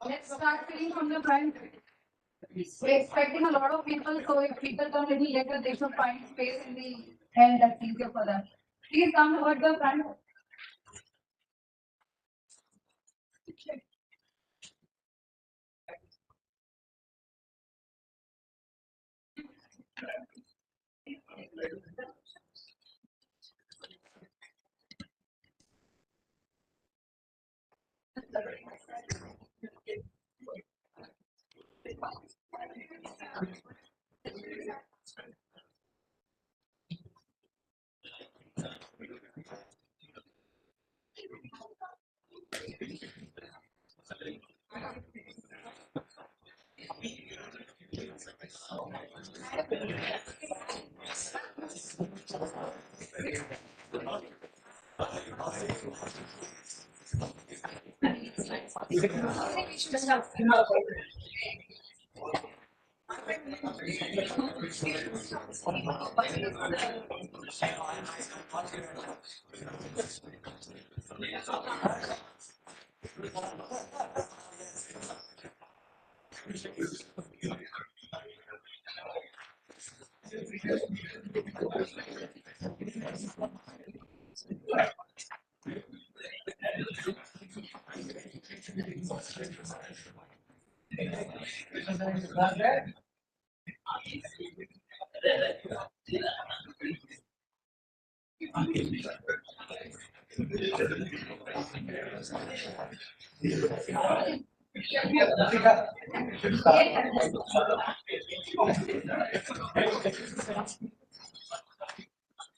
Let's start filling from the front. We're expecting a lot of people, so if people come a little later, they should find space in the end that's easier for them. Please come towards the front.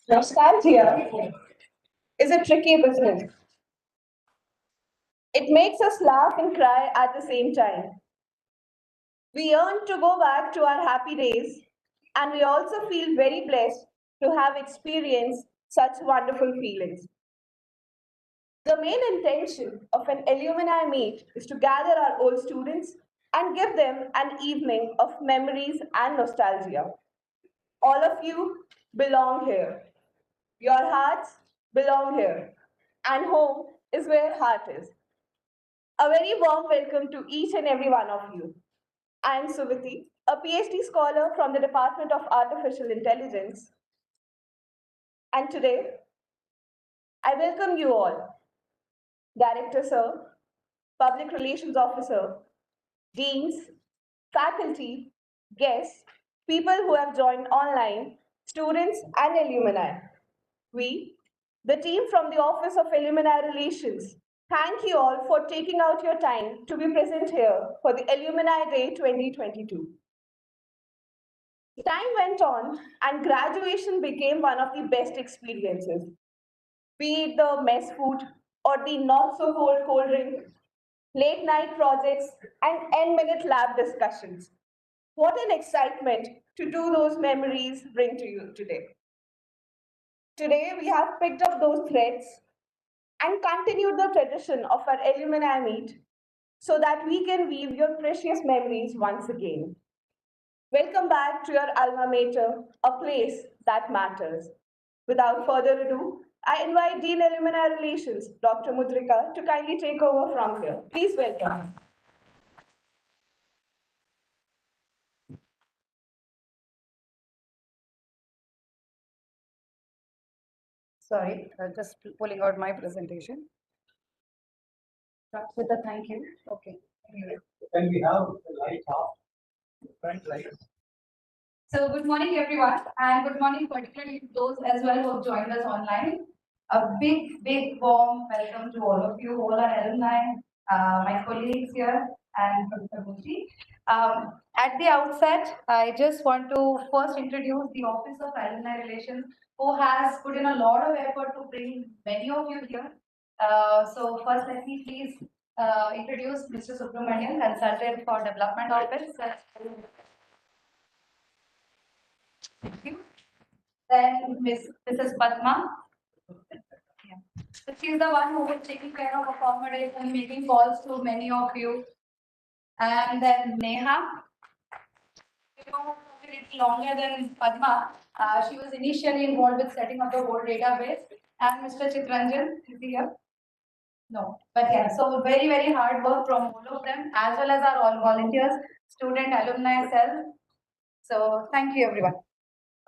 Nostalgia is a tricky business. It makes us laugh and cry at the same time. We yearn to go back to our happy days, and we also feel very blessed to have experienced such wonderful feelings. The main intention of an alumni meet is to gather our old students and give them an evening of memories and nostalgia. All of you belong here. Your hearts belong here. And home is where heart is. A very warm welcome to each and every one of you. I am Suvati, a PhD scholar from the Department of Artificial Intelligence. And today, I welcome you all, Director Sir, Public Relations Officer, Deans, faculty, guests, people who have joined online, students and alumni. We, the team from the Office of Alumni Relations, thank you all for taking out your time to be present here for the Alumni Day 2022. Time went on and graduation became one of the best experiences, be it the mess food or the not so cold drink, late night projects and end-minute lab discussions. What an excitement to do those memories bring to you today. Today, we have picked up those threads and continued the tradition of our alumni meet so that we can weave your precious memories once again. Welcome back to your alma mater, a place that matters. Without further ado, I invite Dean Alumni Relations, Dr. Mudrika, to kindly take over from here. Please welcome. Sorry, just pulling out my presentation. Starts with a thank you. Okay. Anyway. Then we have the light off. Front light. So good morning, everyone, and good morning particularly to those as well who have joined us online. A big warm welcome to all of you, all our alumni, my colleagues here, and Professor Bushi. At the outset, I just want to first introduce the Office of Alumni Relations, who has put in a lot of effort to bring many of you here. So first, let me please introduce Mr. Subramanian, Consultant for Development Office. Thank you. Then Mrs. Padma. Yeah. So she's the one who is taking care of accommodation, making calls to many of you. And then Neha. You know, a little longer than Padma. She was initially involved with setting up the whole database. And Mr. Chitranjan is here. No, but yeah, so very, very hard work from all of them, as well as our all volunteers, student, alumni, self. So thank you, everyone.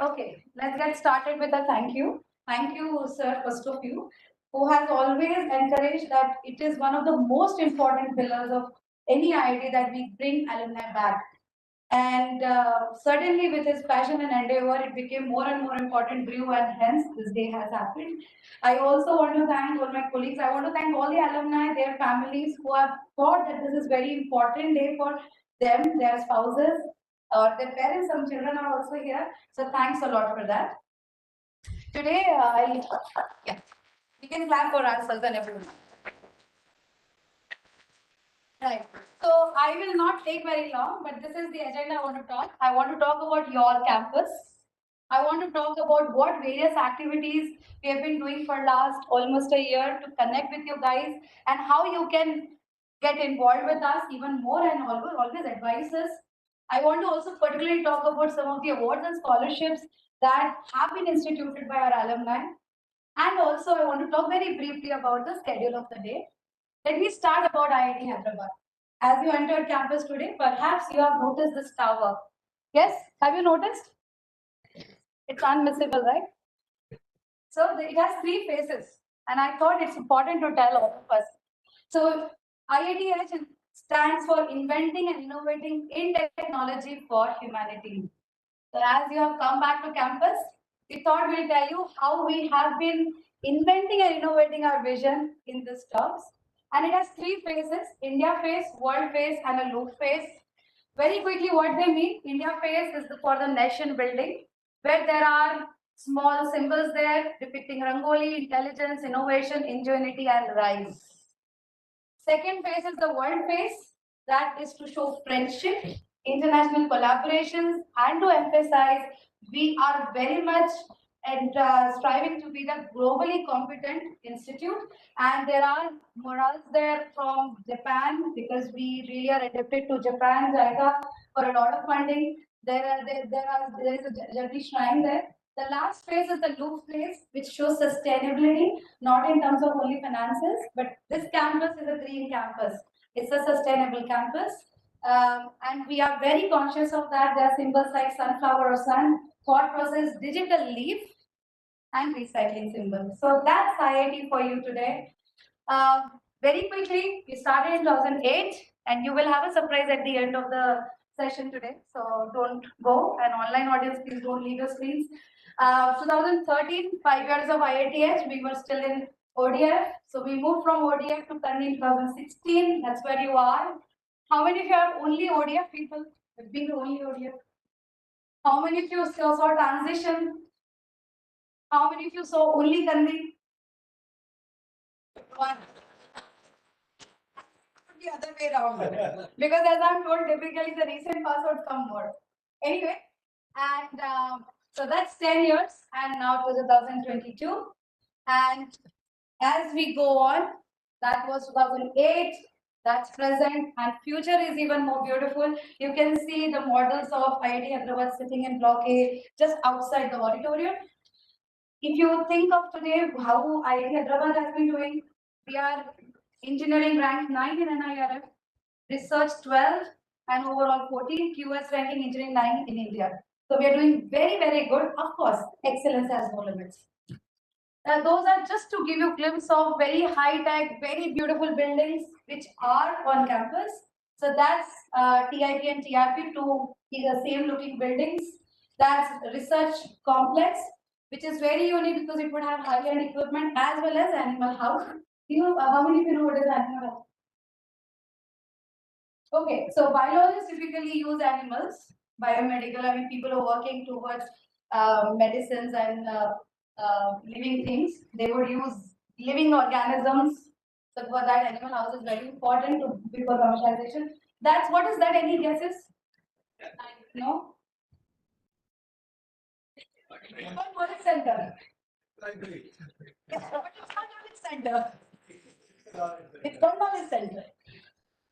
Okay, let's get started with a thank you. Thank you, sir, first of you, who has always encouraged that it is one of the most important pillars of any IIT that we bring alumni back. And certainly with his passion and endeavor, it became more and more important, grew, and hence this day has happened. I also want to thank all my colleagues. I want to thank all the alumni, their families who have thought that this is very important day for them, their spouses, or their parents. Some children are also here. So thanks a lot for that. Today, yeah, we can clap for ourselves and everyone. Right. So I will not take very long, but this is the agenda I want to talk. I want to talk about your campus. I want to talk about what various activities we have been doing for last almost a year to connect with you guys and how you can get involved with us even more and always advise us. I want to also particularly talk about some of the awards and scholarships that have been instituted by our alumni. And also I want to talk very briefly about the schedule of the day. Let me start about IIT Hyderabad. As you entered campus today, perhaps you have noticed this tower. Yes, have you noticed? It's unmissable, right? So it has three faces, and I thought it's important to tell all of us. So IITH stands for Inventing and Innovating in Technology for Humanity. So as you have come back to campus, we thought we'll tell you how we have been inventing and innovating our vision in these talks. And it has three phases: India phase, world phase, and a loop phase. Very quickly, what they mean: India phase is for the nation building, where there are small symbols there depicting Rangoli, intelligence, innovation, ingenuity, and rise. Second phase is the world phase, that is to show friendship, international collaborations, and to emphasize we are very much and striving to be the globally competent institute. And there are morals there from Japan because we really are adapted to Japan, JICA, for a lot of funding. There is a Jagdish shrine there. The last phase is the loop phase, which shows sustainability, not in terms of only finances, but this campus is a green campus. It's a sustainable campus. And we are very conscious of that. There are symbols like sunflower or sun, thought process, digital leaf, and recycling symbol. So that's IIT for you today. Very quickly, we started in 2008, and you will have a surprise at the end of the session today. So don't go. And online audience, please don't leave your screens. 2013, 5 years of IITH, we were still in ODF. So we moved from ODF to Kanni in 2016. That's where you are. How many of you are only ODF people? Being the only ODF. How many of you saw transition? How many of you saw only Kanni? One. The other way around. Because as I'm told, typically the recent passwords come more. Anyway, and so that's 10 years, and now to 2022. And as we go on, that was 2008, that's present, and future is even more beautiful. You can see the models of IIT Hyderabad sitting in Block A just outside the auditorium. If you think of today how IIT Hyderabad has been doing, we are engineering ranked 9 in NIRF, research 12, and overall 14, QS ranking engineering 9 in India. So we are doing very, very good. Of course, excellence has no limits. Those are just to give you a glimpse of very high-tech, very beautiful buildings which are on campus. So that's TIP and TRP, two same-looking buildings. That's research complex, which is very unique because it would have high-end equipment as well as animal house. You know, how many of you know what is animal house? Okay, so biologists typically use animals, biomedical. I mean, people who are working towards medicines and living things. They would use living organisms. So for that, animal house is very important to before commercialization. That's what is that? Any guesses? No. It's called knowledge center. It's not knowledge center. It's called knowledge center.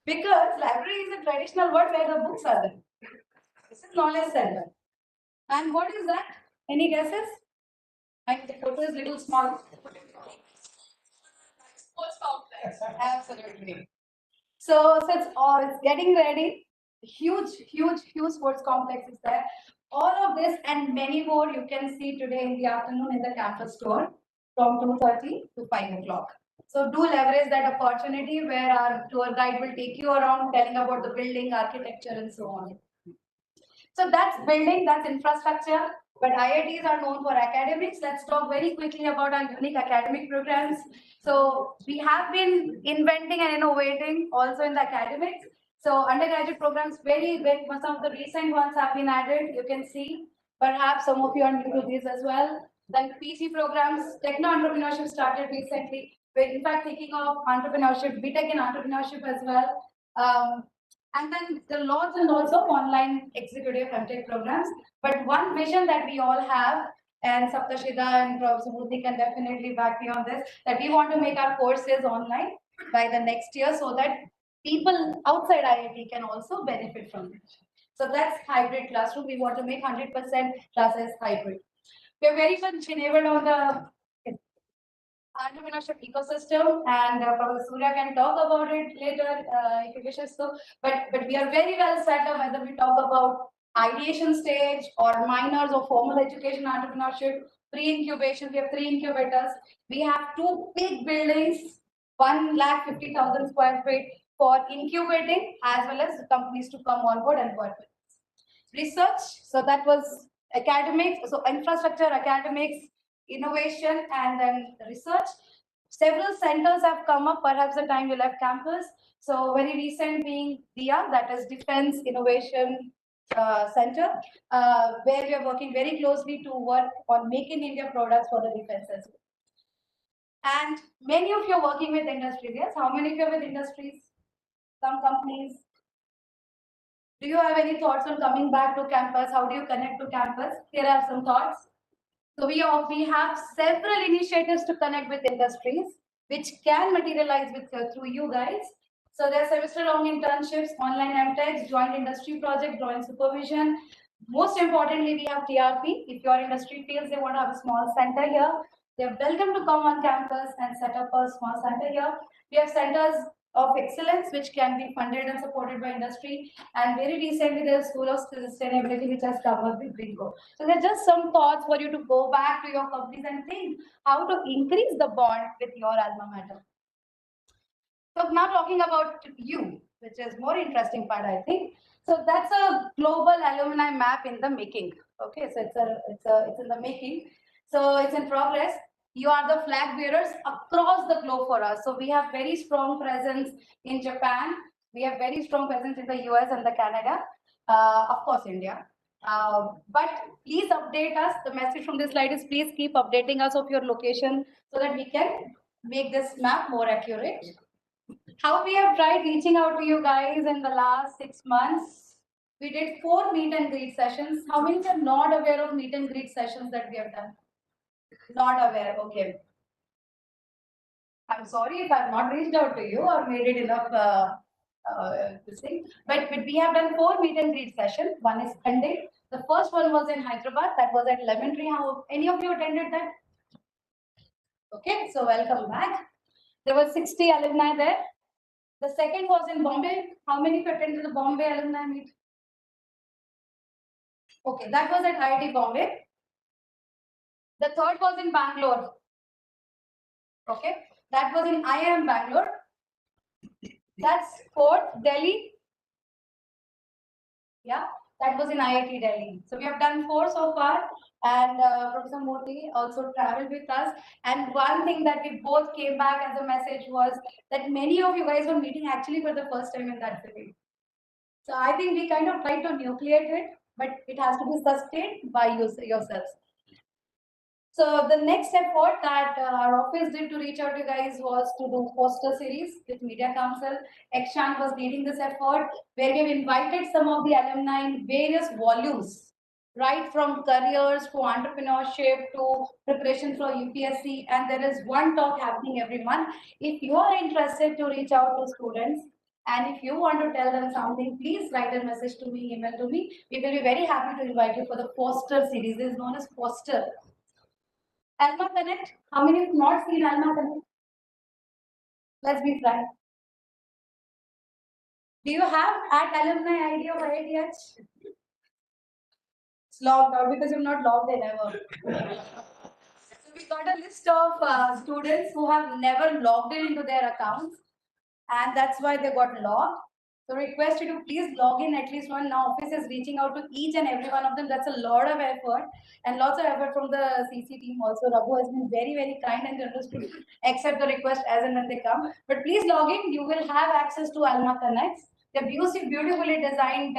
Because library is a traditional word where the books are there. This is knowledge center. And what is that? Any guesses? And the photo is little small. Absolutely. So it's getting ready. Huge sports complex is there. All of this and many more you can see today in the afternoon in the campus tour from 2:30 to 5 o'clock. So do leverage that opportunity where our tour guide will take you around telling about the building, architecture, and so on. So that's building, that's infrastructure. But IITs are known for academics. Let's talk very quickly about our unique academic programs. So we have been inventing and innovating also in the academics. So undergraduate programs, some of the recent ones have been added. You can see, perhaps some of you are new to these as well. Then PG programs, techno entrepreneurship started recently. We're in fact taking off entrepreneurship, BTech in entrepreneurship as well. And then the lots and lots of online executive MTech programs. But one vision that we all have, and Saptashida and Professor Murthy can definitely back me on this, that we want to make our courses online by the next year so that people outside IIT can also benefit from it. So that's hybrid classroom. We want to make 100% classes hybrid. We're very much enabled on the entrepreneurship ecosystem, and Professor Surya can talk about it later if he wishes to. But we are very well set up whether we talk about ideation stage or minors or formal education entrepreneurship, pre-incubation. We have 3 incubators. We have 2 big buildings, 150,000 square feet for incubating as well as companies to come on board and work with us. Research, so that was academics, so infrastructure, academics, innovation, and then research. Several centers have come up, perhaps the time you left campus. So very recent being DIA, that is Defense Innovation Center, where we are working very closely to work on Make in India products for the defense as well. And many of you are working with industries, yes? How many of you are with industries? Some companies. Do you have any thoughts on coming back to campus? How do you connect to campus? Here are some thoughts. So we have several initiatives to connect with industries, which can materialize with through you guys. So there are semester-long internships, online MTechs, joint industry project, joint supervision. Most importantly, we have TRP. If your industry feels they want to have a small center here, they're welcome to come on campus and set up a small center here. We have centers of excellence, which can be funded and supported by industry. And very recently, there's School of Sustainability, which has covered with Bingo. So there's just some thoughts for you to go back to your companies and think how to increase the bond with your alma mater. So now talking about you, which is more interesting part, I think. So that's a global alumni map in the making. Okay, so it's in the making. So it's in progress. You are the flag bearers across the globe for us. So we have very strong presence in Japan. We have very strong presence in the US and the Canada. Of course, India. But please update us. The message from this slide is please keep updating us of your location so that we can make this map more accurate. How we have tried reaching out to you guys in the last 6 months. We did 4 meet and greet sessions. How many are not aware of meet and greet sessions that we have done? Not aware, okay. I'm sorry if I've not reached out to you or made it enough this thing. But we have done 4 meet and greet sessions. One is pending. The first one was in Hyderabad. That was at Lemon Tree. How any of you attended that? Okay, so welcome back. There were 60 alumni there. The second was in Bombay. How many of you attended the Bombay alumni meet? Okay, that was at IIT Bombay. The third was in Bangalore. Okay, that was in IIM Bangalore. That's fourth, Delhi. Yeah, that was in IIT Delhi. So we have done 4 so far, and Professor Murthy also traveled with us. And one thing that we both came back as a message was that many of you guys were meeting actually for the first time in that city. So I think we kind of tried to nucleate it, but it has to be sustained by yourselves. So the next effort that our office did to reach out to you guys was to do poster series with Media Council. Akshan was leading this effort, where we've invited some of the alumni in various volumes, right from careers to entrepreneurship to preparation for UPSC, and there is one talk happening every month. If you are interested to reach out to students, and if you want to tell them something, please write a message to me, email to me. We will be very happy to invite you for the poster series. It is known as poster. Alma Connect. How many have not seen Alma Connect? Let's be frank. Do you have at alumni ID of IITH? It's logged out because you've not logged in ever. So we got a list of students who have never logged in into their accounts, and that's why they got logged. So request you to please log in at least one. Now office is reaching out to each and every one of them. That's a lot of effort and lots of effort from the CC team also. Raghu has been very, very kind and generous to accept the request as and when they come. But please log in. You will have access to Alma Connects. They're beautifully designed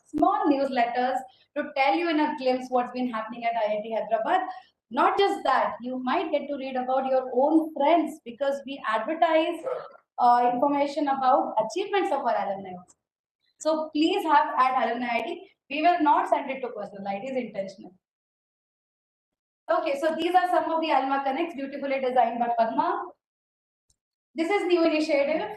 small newsletters to tell you in a glimpse what's been happening at IIT Hyderabad. Not just that, you might get to read about your own friends because we advertise information about achievements of our alumni. So please have at alumni ID. We will not send it to personal. It is intentional. Okay, so these are some of the Alma Connects beautifully designed by Padma. This is new initiative,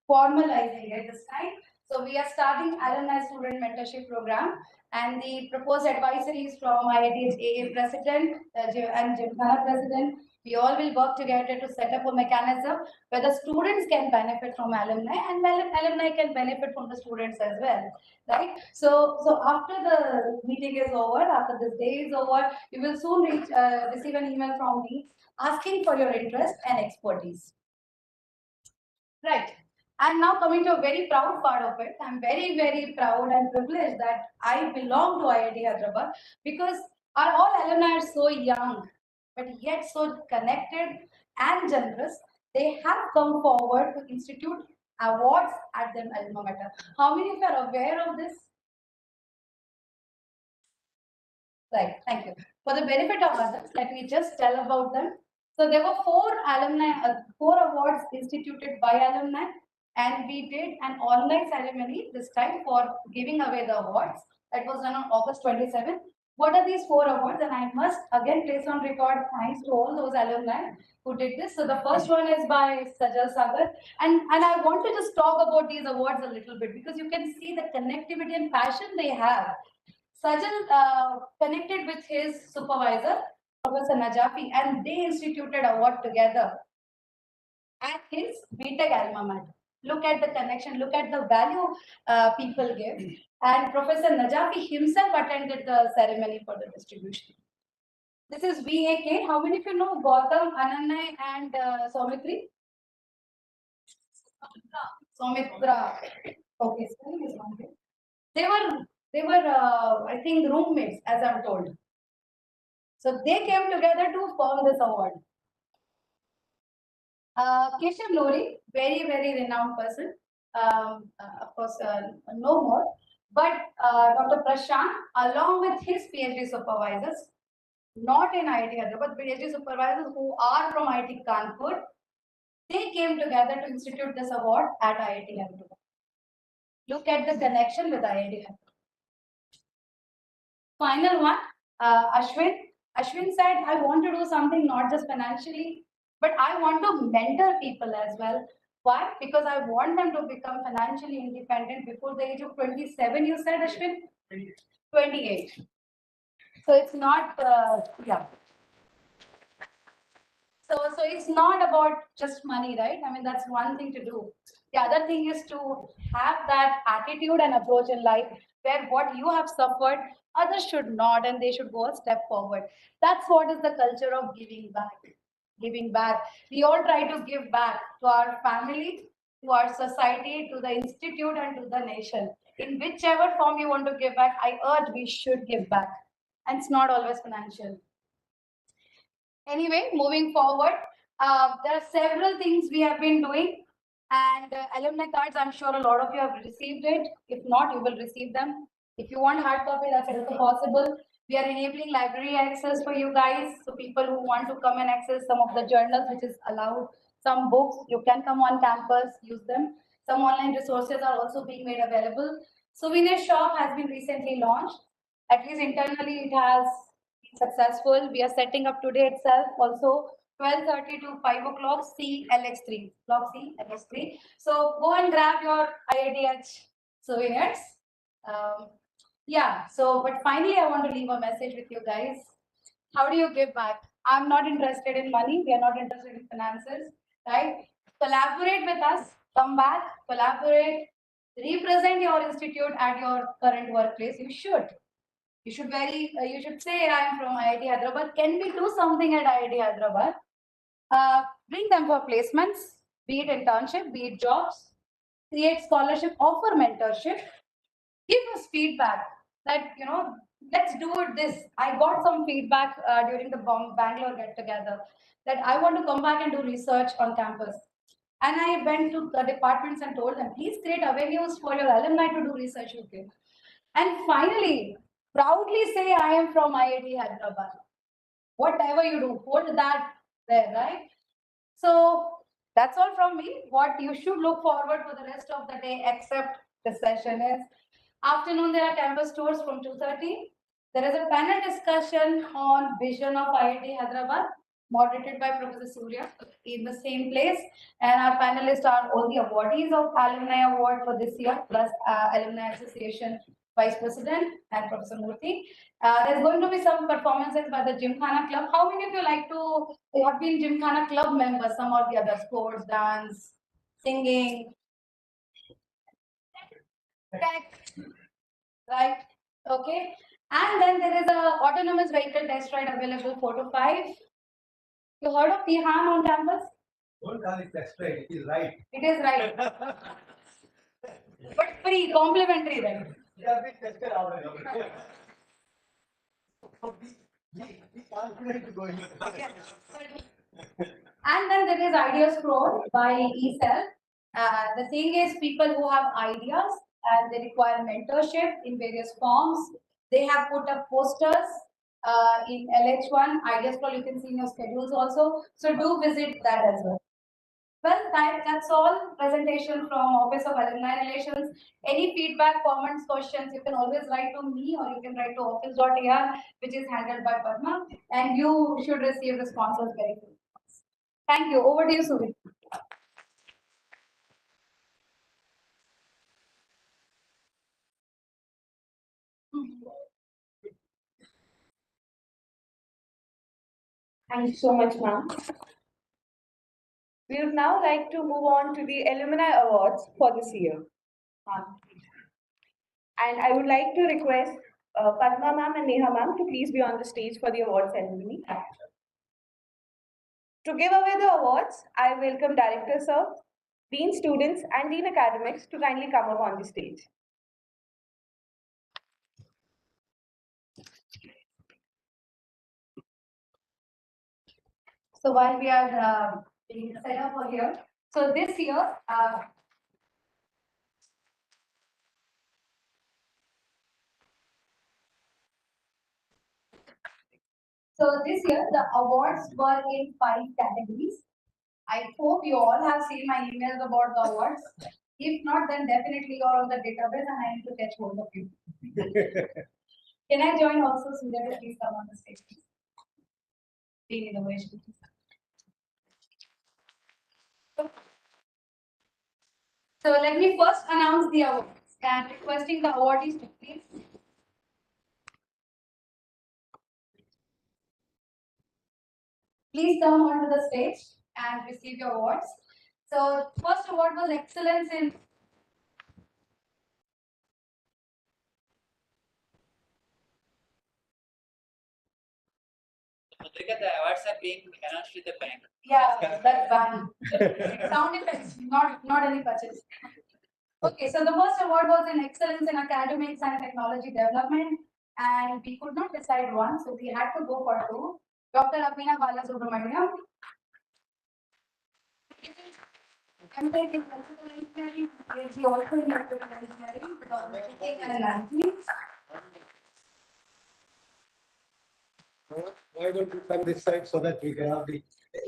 formalizing it this time. So we are starting alumni student mentorship program, and the proposed advisories from IIT's AA president and Gymkhana president. We all will work together to set up a mechanism where the students can benefit from alumni and alumni can benefit from the students as well, right? So after the meeting is over, after this day is over, you will soon receive an email from me asking for your interest and expertise. Right. And now coming to a very proud part of it, I'm very, very proud and privileged that I belong to IIT Hyderabad because our all alumni are so young, but yet so connected and generous. They have come forward to institute awards at their alma mater. How many of you are aware of this? Right, thank you. For the benefit of others, let me just tell about them. So there were four awards instituted by alumni, and we did an online ceremony this time for giving away the awards. That was done on August 27th. What are these four awards? And I must again place on record thanks to all those alumni who did this. So the first one is by Sajal Sagar. And I want to just talk about these awards a little bit because you can see the connectivity and passion they have. Sajal connected with his supervisor, Professor Najafi, and they instituted a award together at his BTech alma mater. Look at the connection, look at the value people give. And Professor Najafi himself attended the ceremony for the distribution. This is VAK. How many of you know Gautam, Ananay, and Saumitri? Saumitra. Okay, spelling is wrong. They were, I think, roommates, as I'm told. So they came together to form this award. Keshav Lori, very, very renowned person. Of course, no more. But Dr. Prashant, along with his PhD supervisors, not in IIT Hyderabad, but PhD supervisors who are from IIT Kanpur, they came together to institute this award at IIT Hyderabad. Look at the connection with IIT Hyderabad. Final one, Ashwin. Ashwin said, I want to do something not just financially, but I want to mentor people as well. Why? Because I want them to become financially independent before the age of 27, you said, Ashwin? 28. So it's not, yeah. So it's not about just money, right? I mean, that's one thing to do. The other thing is to have that attitude and approach in life where what you have suffered, others should not, and they should go a step forward. That's what is the culture of giving back. Giving back. We all try to give back to our family, to our society, to the institute, and to the nation. In whichever form you want to give back, I urge we should give back. And it's not always financial. Anyway, moving forward, there are several things we have been doing, and alumni cards, I'm sure a lot of you have received it. If not, you will receive them. If you want hard copy, that's also possible. We are enabling library access for you guys. So people who want to come and access some of the journals, which is allowed, some books, you can come on campus, use them. Some online resources are also being made available. Souvenir shop has been recently launched. At least internally, it has successful. We are setting up today itself also 12:30 to 5 o'clock CLX3, block CLX3. So go and grab your IITH souvenirs. Yeah, so but finally, I want to leave a message with you guys. How do you give back? I'm not interested in money. We are not interested in finances, right? collaborate with us, come back, collaborate, represent your institute at your current workplace. You should. You should say, I am from IIT Hyderabad. Can we do something at IIT Hyderabad? Bring them for placements, be it internship, be it jobs, create scholarship, offer mentorship, give us feedback that, let's do it this. I got some feedback during the Bangalore get together that I want to come back and do research on campus. And I went to the departments and told them, please create avenues for your alumni to do research with you. And finally, proudly say, I am from IIT Hyderabad. Whatever you do, hold that there, right? So that's all from me. What you should look forward for the rest of the day, except the session, is afternoon there are campus tours from 2:30. There is a panel discussion on vision of IIT Hyderabad, moderated by Professor Surya in the same place. And our panelists are all the awardees of Alumni Award for this year, plus Alumni Association Vice President and Professor Murthy. There's going to be some performances by the Gymkhana Club. How many of you like to have been Gymkhana Club members? Some or the other, sports, dance, singing, tech, right? Okay. And then there is a autonomous vehicle test ride available 4 to 5. You heard of IITHum on campus? Don't call it test ride, it is right. It is right. But free, complimentary then. We have been tested already. Be confident to go in. And then there is Idea Scroll by eCell. The thing is, people who have ideas and they require mentorship in various forms, they have put up posters in LH1. Idea Scroll, you can see in your schedules also. So do visit that as well. Well, that's all. Presentation from Office of Alumni Relations. Any feedback, comments, questions, you can always write to me or you can write to office.ar, which is handled by Padma, and you should receive responses very quickly. Thank you. Over to you, Suri. Thank you so much, ma'am. We would now like to move on to the Alumni Awards for this year. And I would like to request Padma ma'am and Neha ma'am to please be on the stage for the award ceremony. To give away the awards, I welcome Director Sir, Dean Students and Dean Academics to kindly come up on the stage. So while we are being set up over here, so this year, the awards were in 5 categories. I hope you all have seen my emails about the awards. If not, then definitely you're on the database and I need to catch hold of you. Can I join also, Surya, to please come on the stage? Being innovation. So let me first announce the awards and requesting the awardees to please come onto the stage and receive your awards. So first award was excellence in The awards are being announced with the bank. yeah, that's fine. Sound effects, not any purchase. Okay, so the first award was in excellence in academics and technology development, and we could not decide one, so we had to go for 2. Dr. Abhina Balasubramaniam. MTech in electrical engineering, PhD also in electrical engineering, and language. Why don't you come this side so that we can have the,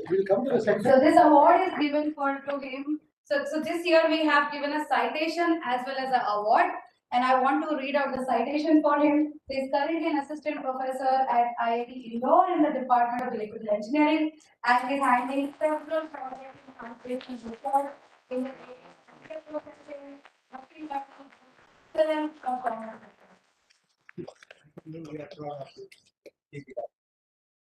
we'll come to the section. So this award is given to him. So this year we have given a citation as well as an award. And I want to read out the citation for him. He is currently an assistant professor at IIT Indore in the Department of Electrical Engineering and is handling several projects in translation research in the area of processing, machine learning, film,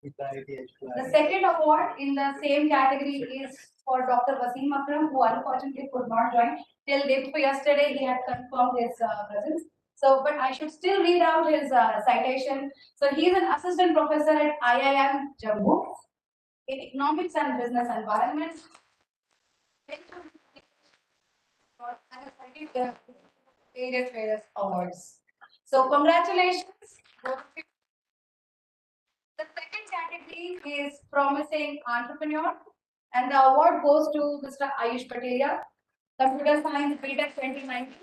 with the IITH. The second award in the same category is for Dr. Wasim Akram, who unfortunately could not join. Till day before yesterday, he had confirmed his presence. So, but I should still read out his citation. So, he is an assistant professor at IIM Jammu in economics and business environment. Various awards. So, congratulations. The second category is promising entrepreneur, and the award goes to Mr. Ayush Patel, Computer Science BTech 2019.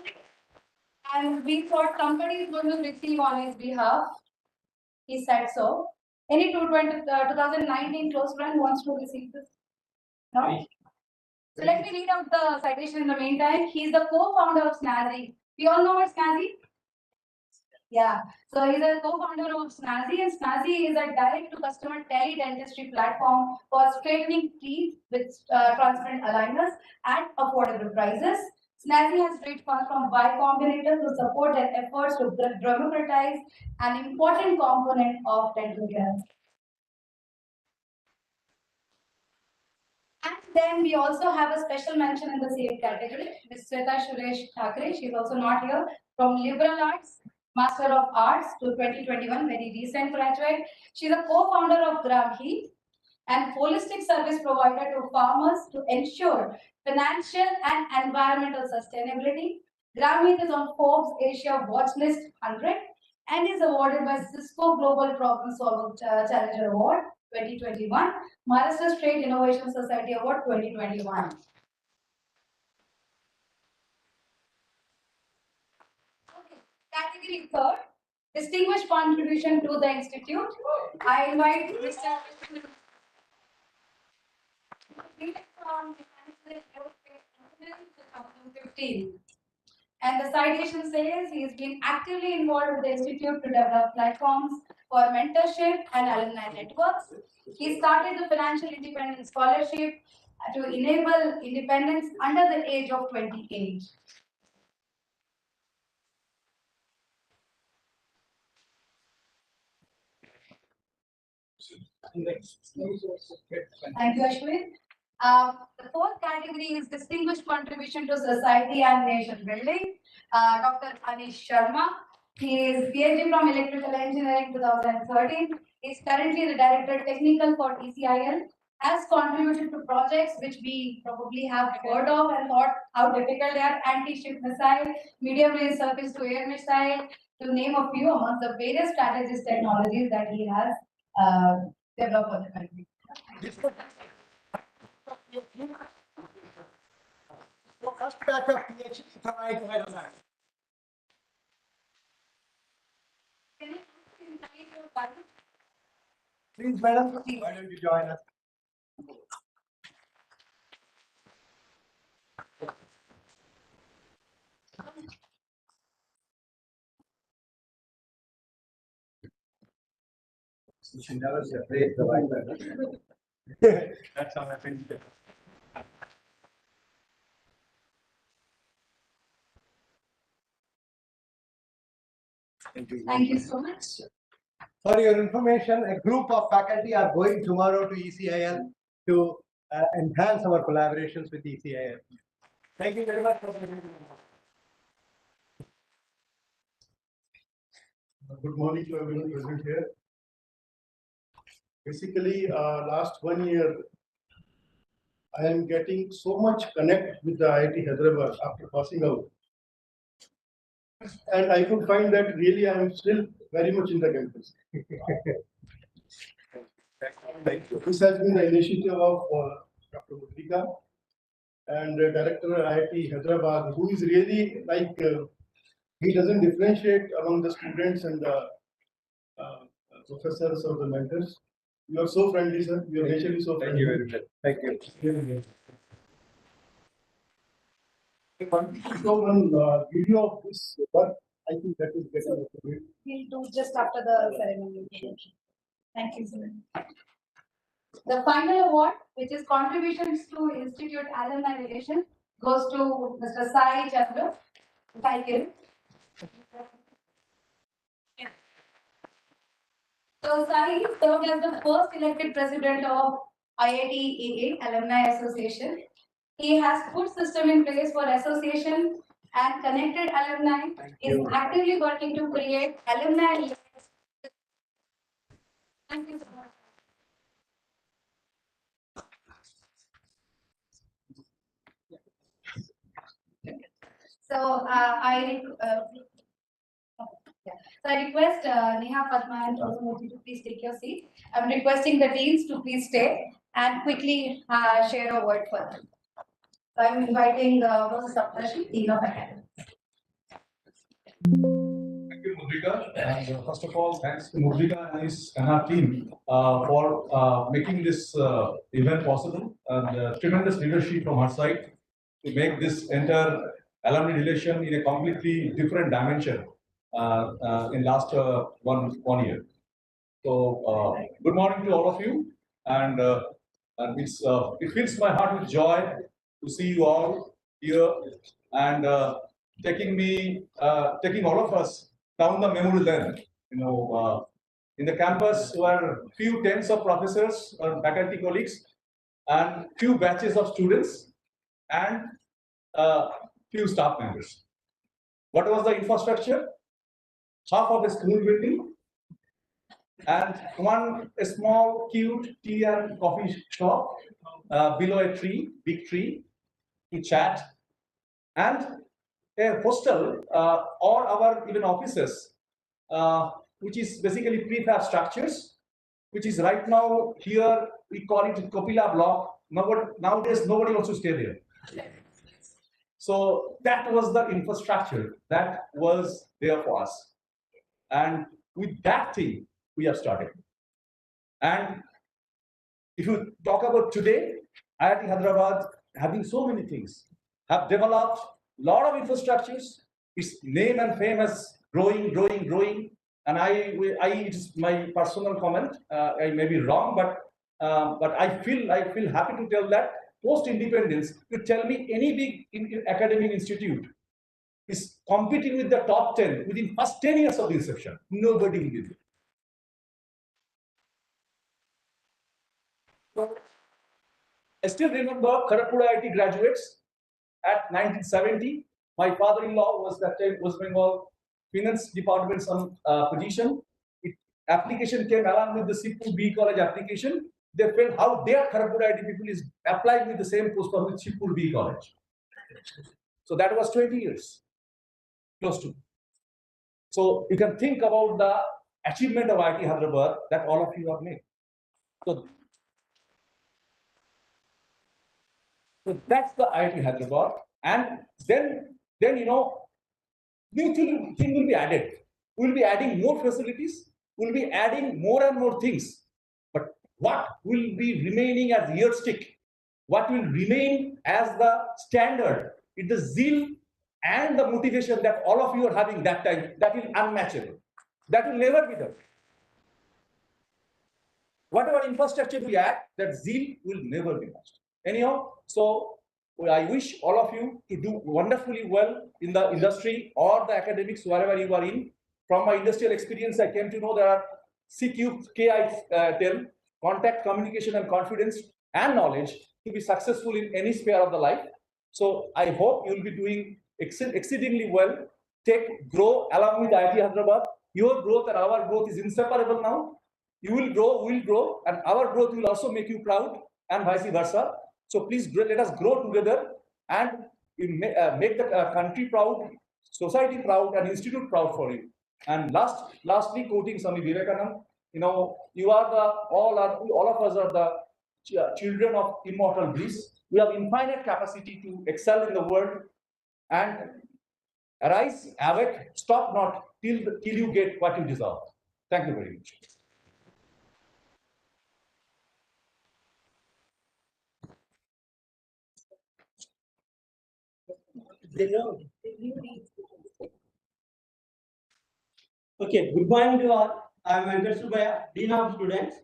And we thought somebody is going to receive on his behalf. He said so. Any 2019 close friend wants to receive this? No? So let me read out the citation in the meantime. He is the co-founder of Snazzy. We all know what Snazzy? Yeah, so he's a co-founder of Snazzy, and Snazzy is a direct-to-customer tele-dentistry platform for straightening teeth with transparent aligners at affordable prices. Snazzy has raised funds from Y Combinator to support their efforts to democratize an important component of dental care. And then we also have a special mention in the same category, Ms. Sweta Suresh Thakre. She's also not here, from Liberal Arts, Master of Arts to 2021, very recent graduate. She's a co-founder of Gramhi and holistic service provider to farmers to ensure financial and environmental sustainability. Gramhi is on Forbes Asia Watch List 100 and is awarded by Cisco Global Problem Solver Challenger Award 2021, Maharashtra State Innovation Society Award 2021. Category third, distinguished contribution to the institute. I invite Mr. from 2015. And the citation says he has been actively involved with the institute to develop platforms for mentorship and alumni networks. He started the Financial Independence Scholarship to enable independence under the age of 28. Thank you, Ashwin. The fourth category is distinguished contribution to society and nation building. Dr. Anish Sharma. He is PhD from Electrical Engineering 2013. He is currently the Director Technical for ECIL. Has contributed to projects which we probably have heard of and thought how difficult they are: anti-ship missile, medium-range surface-to-air missile, to name a few among the various strategist technologies that he has developed for the country. First batch of PhD provided by the man. Please, madam, why don't you join us? You should never separate the white man. That's how I think. Thank you so much. For your information, a group of faculty are going tomorrow to ECIL to enhance our collaborations with ECIL. Thank you very much for being here. Good morning to everyone present here. Basically, last 1 year, I am getting so much connect with the IIT Hyderabad after passing out. And I could find that really I am still very much in the campus. This has been the initiative of Dr. Mudrika and Director IIT Hyderabad, who is really like, he doesn't differentiate among the students and the professors or the mentors. You are so friendly, sir. You are naturally so friendly. Thank you very much. Thank you. So one video of this work, I think that is getting accurate. We'll do just after the ceremony. Thank you, sir. The final award, which is contributions to Institute Alumni Relation, goes to Mr. Sai Chandra. Thank you. So Sai served as the first elected president of IITH Alumni Association. He has put system in place for association and connected alumni. Is actively working to create alumni. Thank you so much. So yeah. So I request Neha, Padma, and Murthy to please take your seat. I'm requesting the deans to please stay and quickly share a word for them. So I'm inviting Moses Saptarshi, Dean of Academy. Thank you, Mudrika. And first of all, thanks to Mudrika and her team for making this event possible, and tremendous leadership from her side to make this entire alumni relation in a completely different dimension in last one year. So, good morning to all of you, and it fills my heart with joy to see you all here and taking all of us down the memory lane. In the campus were few tens of professors or faculty colleagues, and few batches of students, and few staff members. What was the infrastructure? Half of a school building, and one a small cute tea and coffee shop below a tree, big tree, to chat, and a hostel or our even offices, which is basically prefab structures, which is right now here we call it Kopila block. Nowadays nobody wants to stay there. So that was the infrastructure that was there for us, and with that thing we have started. And if you talk about today, IIT Hyderabad having so many things, have developed a lot of infrastructures. Its name and fame is growing. And it is my personal comment. I may be wrong, but I feel happy to tell that post-independence, you tell me any big academic institute is competing with the top 10 within first 10 years of the inception. Nobody will be there. So, I still remember Kharagpur IIT graduates at 1970. My father-in-law was that time West Bengal Finance Department some position. Application came along with the Sipur B College application. They felt how their Kharagpur IIT people is applying with the same post for with Sipur B College. So that was 20 years, close to. So you can think about the achievement of IIT Hyderabad that all of you have made. So that's the IIT Hyderabad, and then new thing will be added. We'll be adding more facilities. We'll be adding more and more things. But what will be remaining as yardstick? What will remain as the standard is the zeal and the motivation that all of you are having that time. That is unmatchable. That will never be done. Whatever infrastructure we add, that zeal will never be matched. Anyhow, so I wish all of you to do wonderfully well in the industry or the academics, wherever you are in. From my industrial experience, I came to know there are CQ, I tell, contact, communication, and confidence and knowledge to be successful in any sphere of the life. So I hope you will be doing exceedingly well. Grow along with IIT Hyderabad. Your growth and our growth is inseparable now. You will grow, we will grow, and our growth will also make you proud, and vice versa. So please let us grow together and make the country proud, society proud, and institute proud for you. And lastly, quoting Swami Vivekananda, you are all of us are the children of immortal bliss. We have infinite capacity to excel in the world, and arise, awake, stop not till you get what you deserve. Thank you very much. Okay, good morning to all. I am Venkat Subaya, Dean of Students.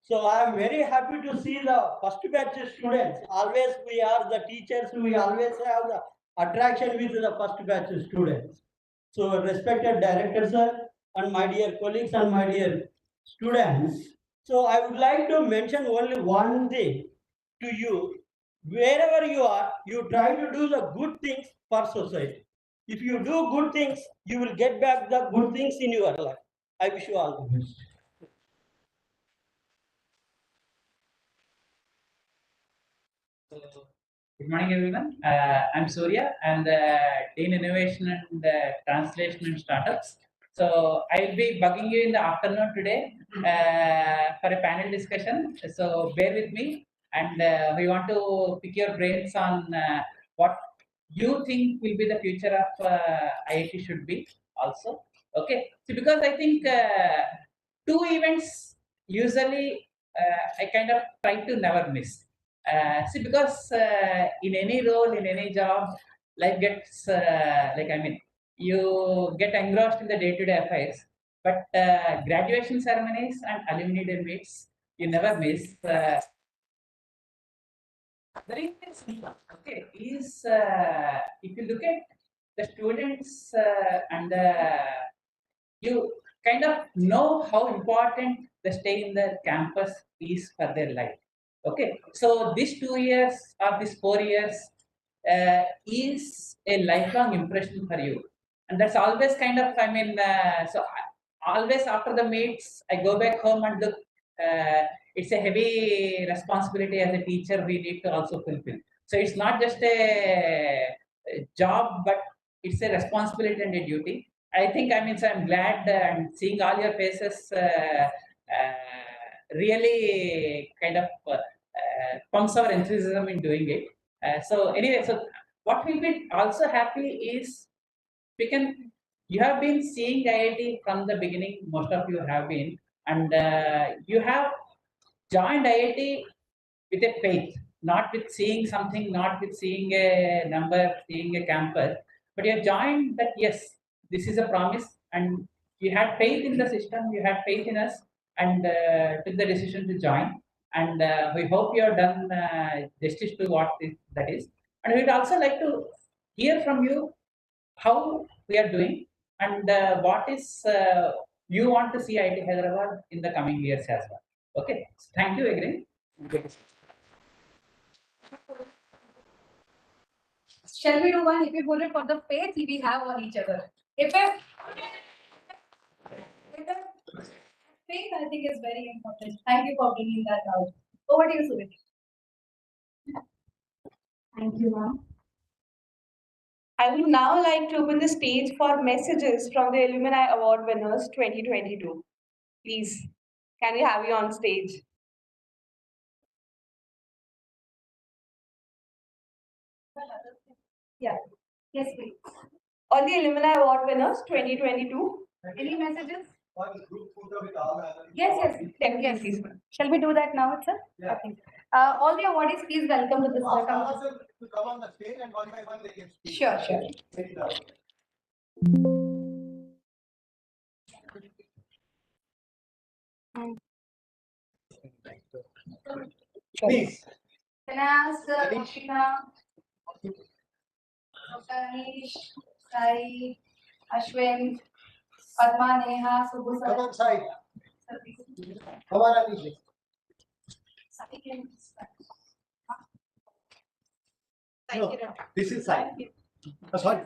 So I am very happy to see the first batch students. Always we are the teachers, we always have the attraction with the first batch students. So respected director sir, and my dear colleagues and my dear students. So I would like to mention only one thing to you. Wherever you are, you try to do the good things for society. If you do good things, you will get back the good things in your life. I wish you all the best. Good morning, everyone. I'm Surya. I'm the Dean Innovation and Translation and Startups. So I'll be bugging you in the afternoon today for a panel discussion. So bear with me, and we want to pick your brains on what you think will be the future of IIT should be also. Okay. So because I think two events usually I kind of try to never miss. See, because in any role, in any job, life gets you get engrossed in the day-to-day affairs. But graduation ceremonies and alumni day meets, you never miss. The reason is, okay, is if you look at the students and you kind of know how important the stay in the campus is for their life. Okay, so these 2 years or these 4 years is a lifelong impression for you, and that's always kind of. I mean, always after the meets, I go back home and look. It's a heavy responsibility as a teacher. We need to also fulfill. So it's not just a job, but it's a responsibility and a duty. I think so I'm glad and seeing all your faces really kind of pumps our enthusiasm in doing it. So anyway, so what will be also happy is we can. You have been seeing IIT from the beginning. Most of you have been, and you have joined IIT with a faith, not with seeing something, not with seeing a number, seeing a campus, but you have joined that yes, this is a promise, and you had faith in the system, you had faith in us, and took the decision to join. And we hope you have done justice to what that is. And we'd also like to hear from you how we are doing and what is you want to see IIT Hyderabad in the coming years as well. Okay, thank you again. Shall we do one? If we put it for the faith we have on each other. If a faith, I think is very important. Thank you for bringing that out. Over to you, Surya. Thank you, ma'am. I would now like to open the stage for messages from the Alumni Award winners 2022. Please, can we have you on stage? Yeah. Yes, please. All the Alumni Award winners 2022. Any messages? For the group photo with all the other. Yes. Yes. Shall we do that now itself? Yeah. Okay. All the awardees, please welcome to this. Ask them to come on the stage and one by one they can speak. Sure. Take it out. Please. Can I ask Ashina, Dr. Anish, Sai, Ashwin, Padma, Neha, Subhu, Come on, side. Come on, Anish. No, this is side. Sorry.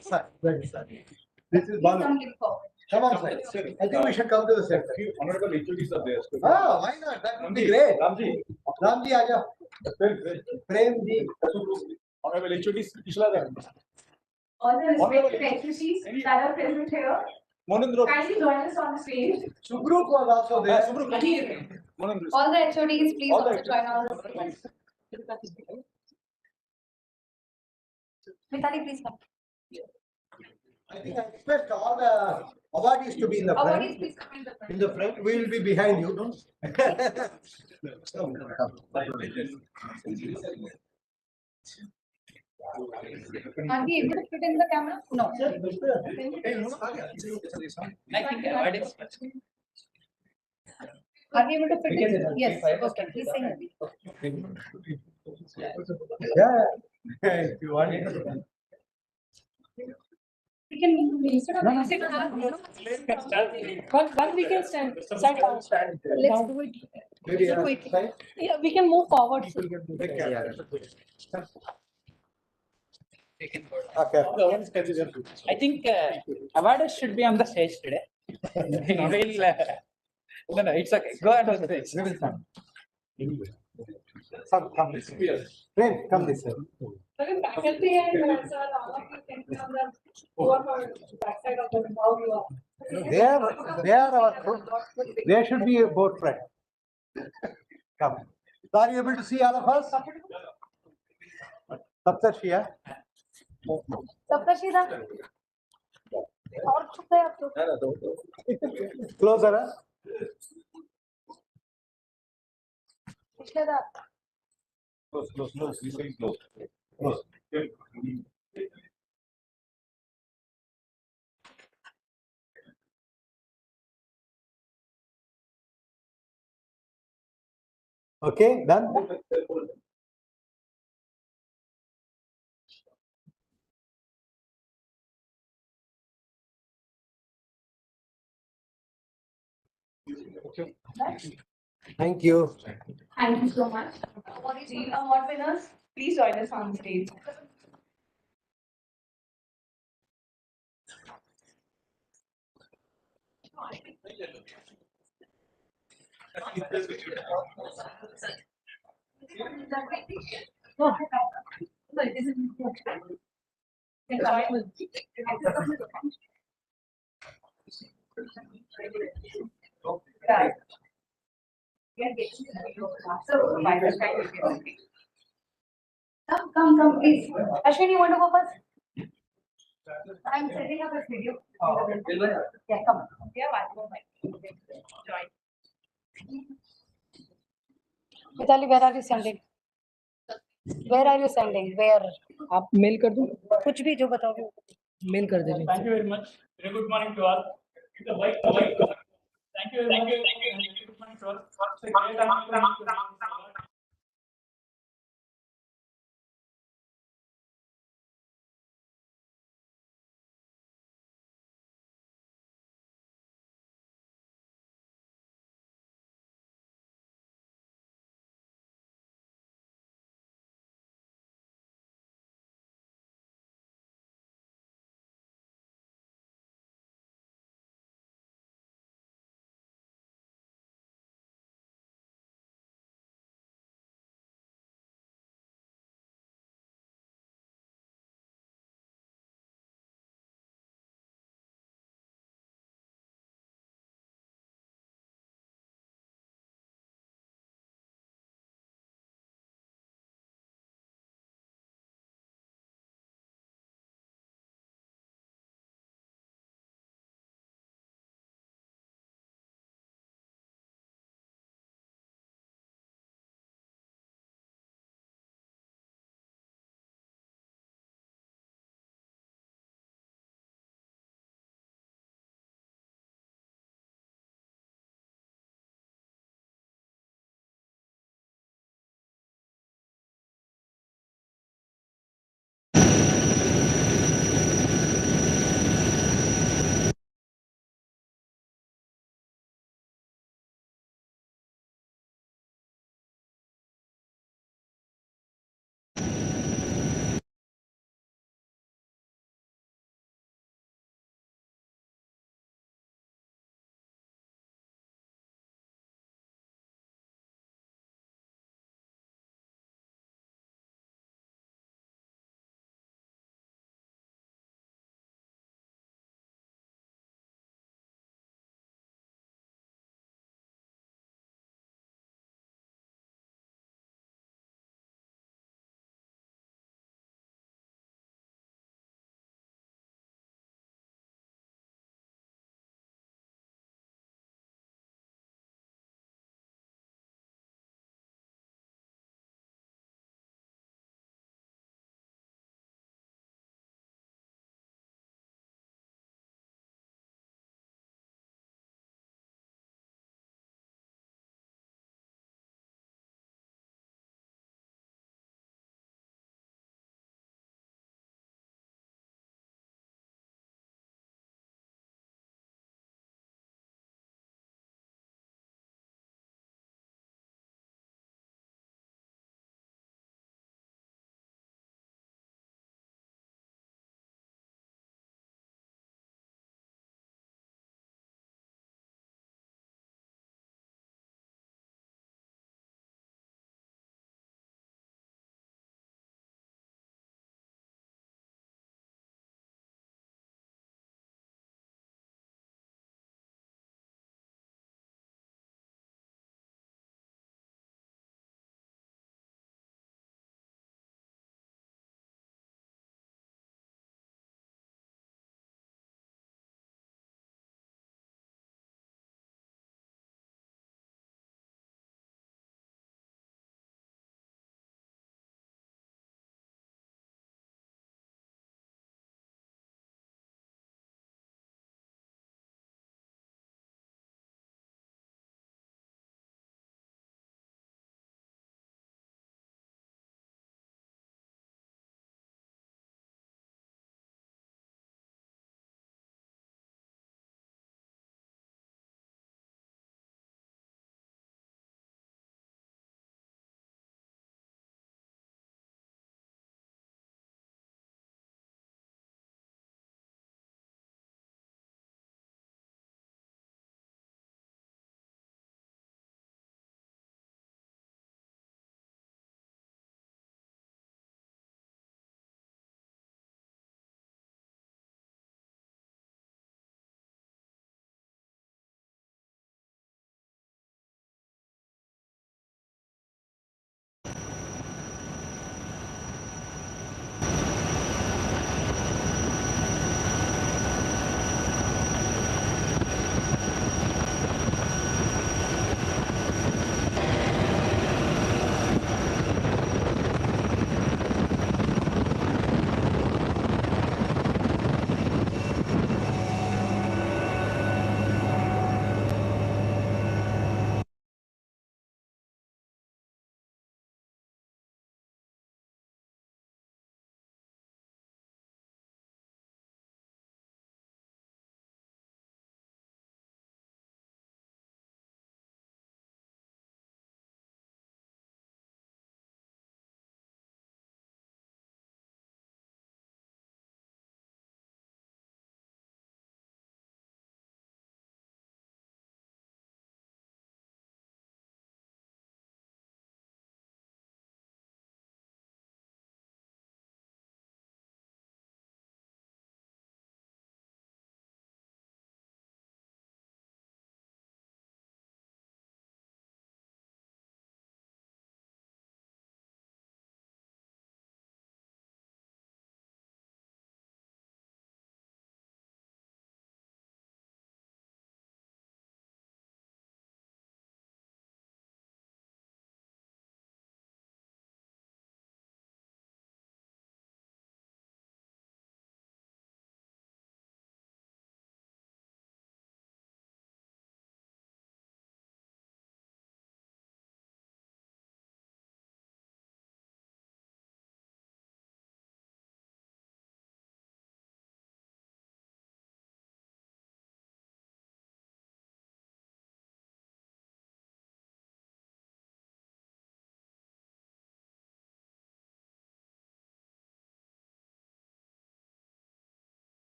Side. Very side. This is one. Come on, side. I think we should come to the center. Honorable HODs are there. Ah, why not? That would be great. Ramji. Ramji, aaja. Premji. Honorable HODs, Ishla there. All the respected entities that are present here, Monindro. kindly join us on the stage. Subruk was also there. Monindro. All the HODs, please All the also join on the stage. Mithali, please come. I think I expect all the awardees to be in the front. Awardees, please come in the front. In the front, we will be behind you. Are we able to fit in the camera? No. I think award is Are we able to fit in? Yes. Okay. Please say Yeah, if you want. We can instead of one we can stand down. Let's do it. Maybe Yeah, we can move forward. Okay. I think award should be on the stage today. No, it's okay. Go ahead on the stage. Come this way. Prem, come this way. Faculty and sir, all of you can be on the backside of the how you are. They are our, they should be both friends. Come. Are you able to see all of us? Saptarshi, yeah? Saptarshi da. और छुप गए आप तो. Closer, huh? पिछले दा. Close, we say close. Close. Okay, done? Thank you. Thank you so much. The award winners, please join us on stage. So, my first time will be okay. Come, please. Ashwin, you want to go first? I'm setting up this video. Yeah, come. Yeah, join. Vitali, where are you sending? Where are you sending? Where? आप mail कर दूं कुछ भी जो बताओगे. Mail कर दीजिए Thank you very much. Very good morning to all. Thank you very much. Good morning to all. It's a great honor to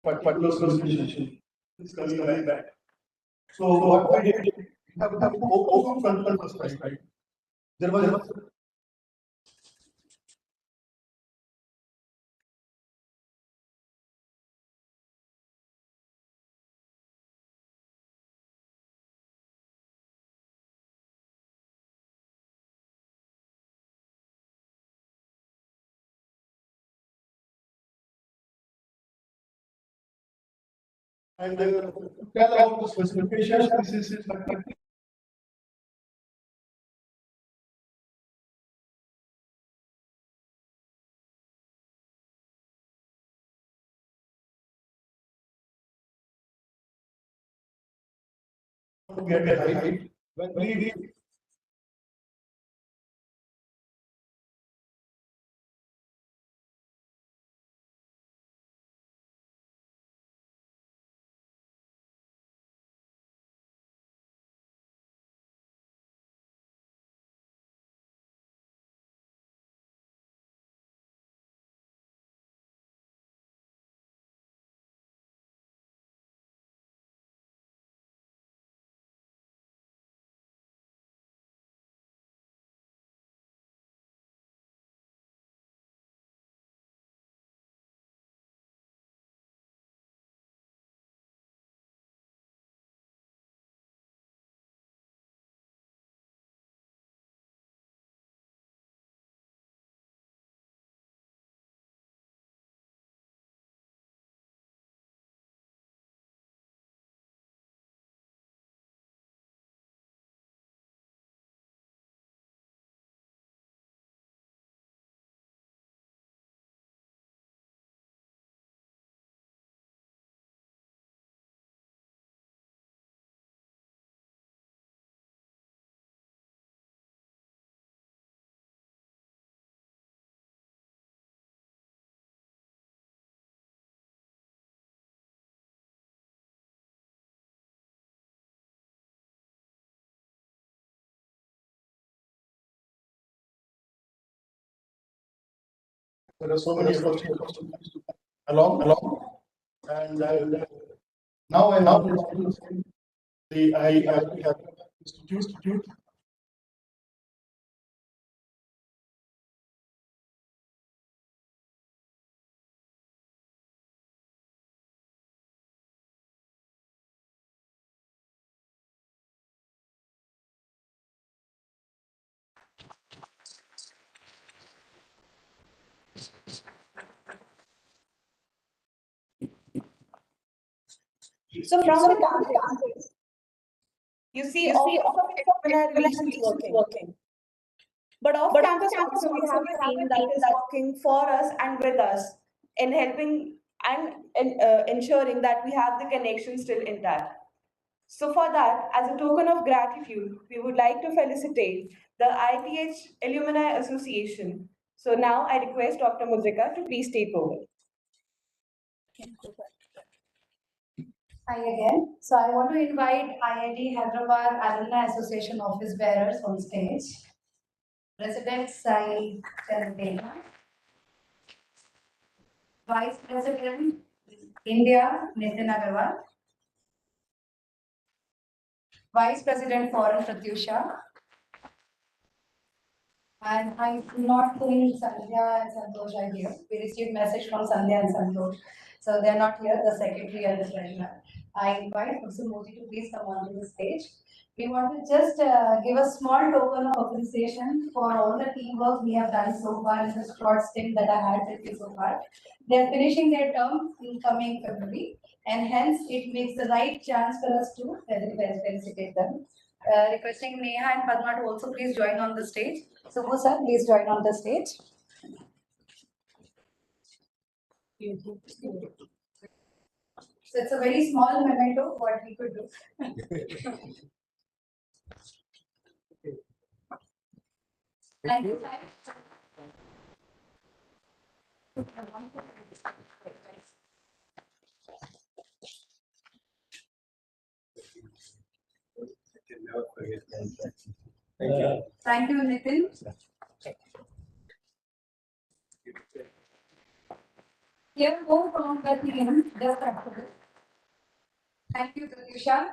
particular solicitation is coming back. So what we did, we have open front first, right? There was and tell about the specifications. This is to get a height. When we there are so many opportunities along, and now I have the IITH Institute. So from the campus, you see all of relations working. But off campus also we have a team that is working for us and with us in helping and ensuring that we have the connection still intact. So for that, as a token of gratitude, we would like to felicitate the IITH Alumni Association. So now I request Dr. Mudrika to please take over. Hi again. So I want to invite IIT Hyderabad Alumni Association office bearers on stage. President Sai Chandena, Vice President India Nitin Agarwal, Vice President Foreign Pratyusha, and I do not think Sandhya and Santosh are here. We received message from Sandhya and Santosh, so they are not here. The secretary and the treasurer. I invite Mr. Modi to please come onto the stage. We want to just give a small token of appreciation for all the teamwork we have done so far in this short stint that I had with you so far. They are finishing their term in coming February, and hence it makes the right chance for us to felicitate them. Requesting Neha and Padma to also please join on the stage. Subbu sir, please join on the stage. So it's a very small memento what we could do. Thank you. Thank you, Nitin. Here, go from the team, just after this. Thank you, Pratyusha.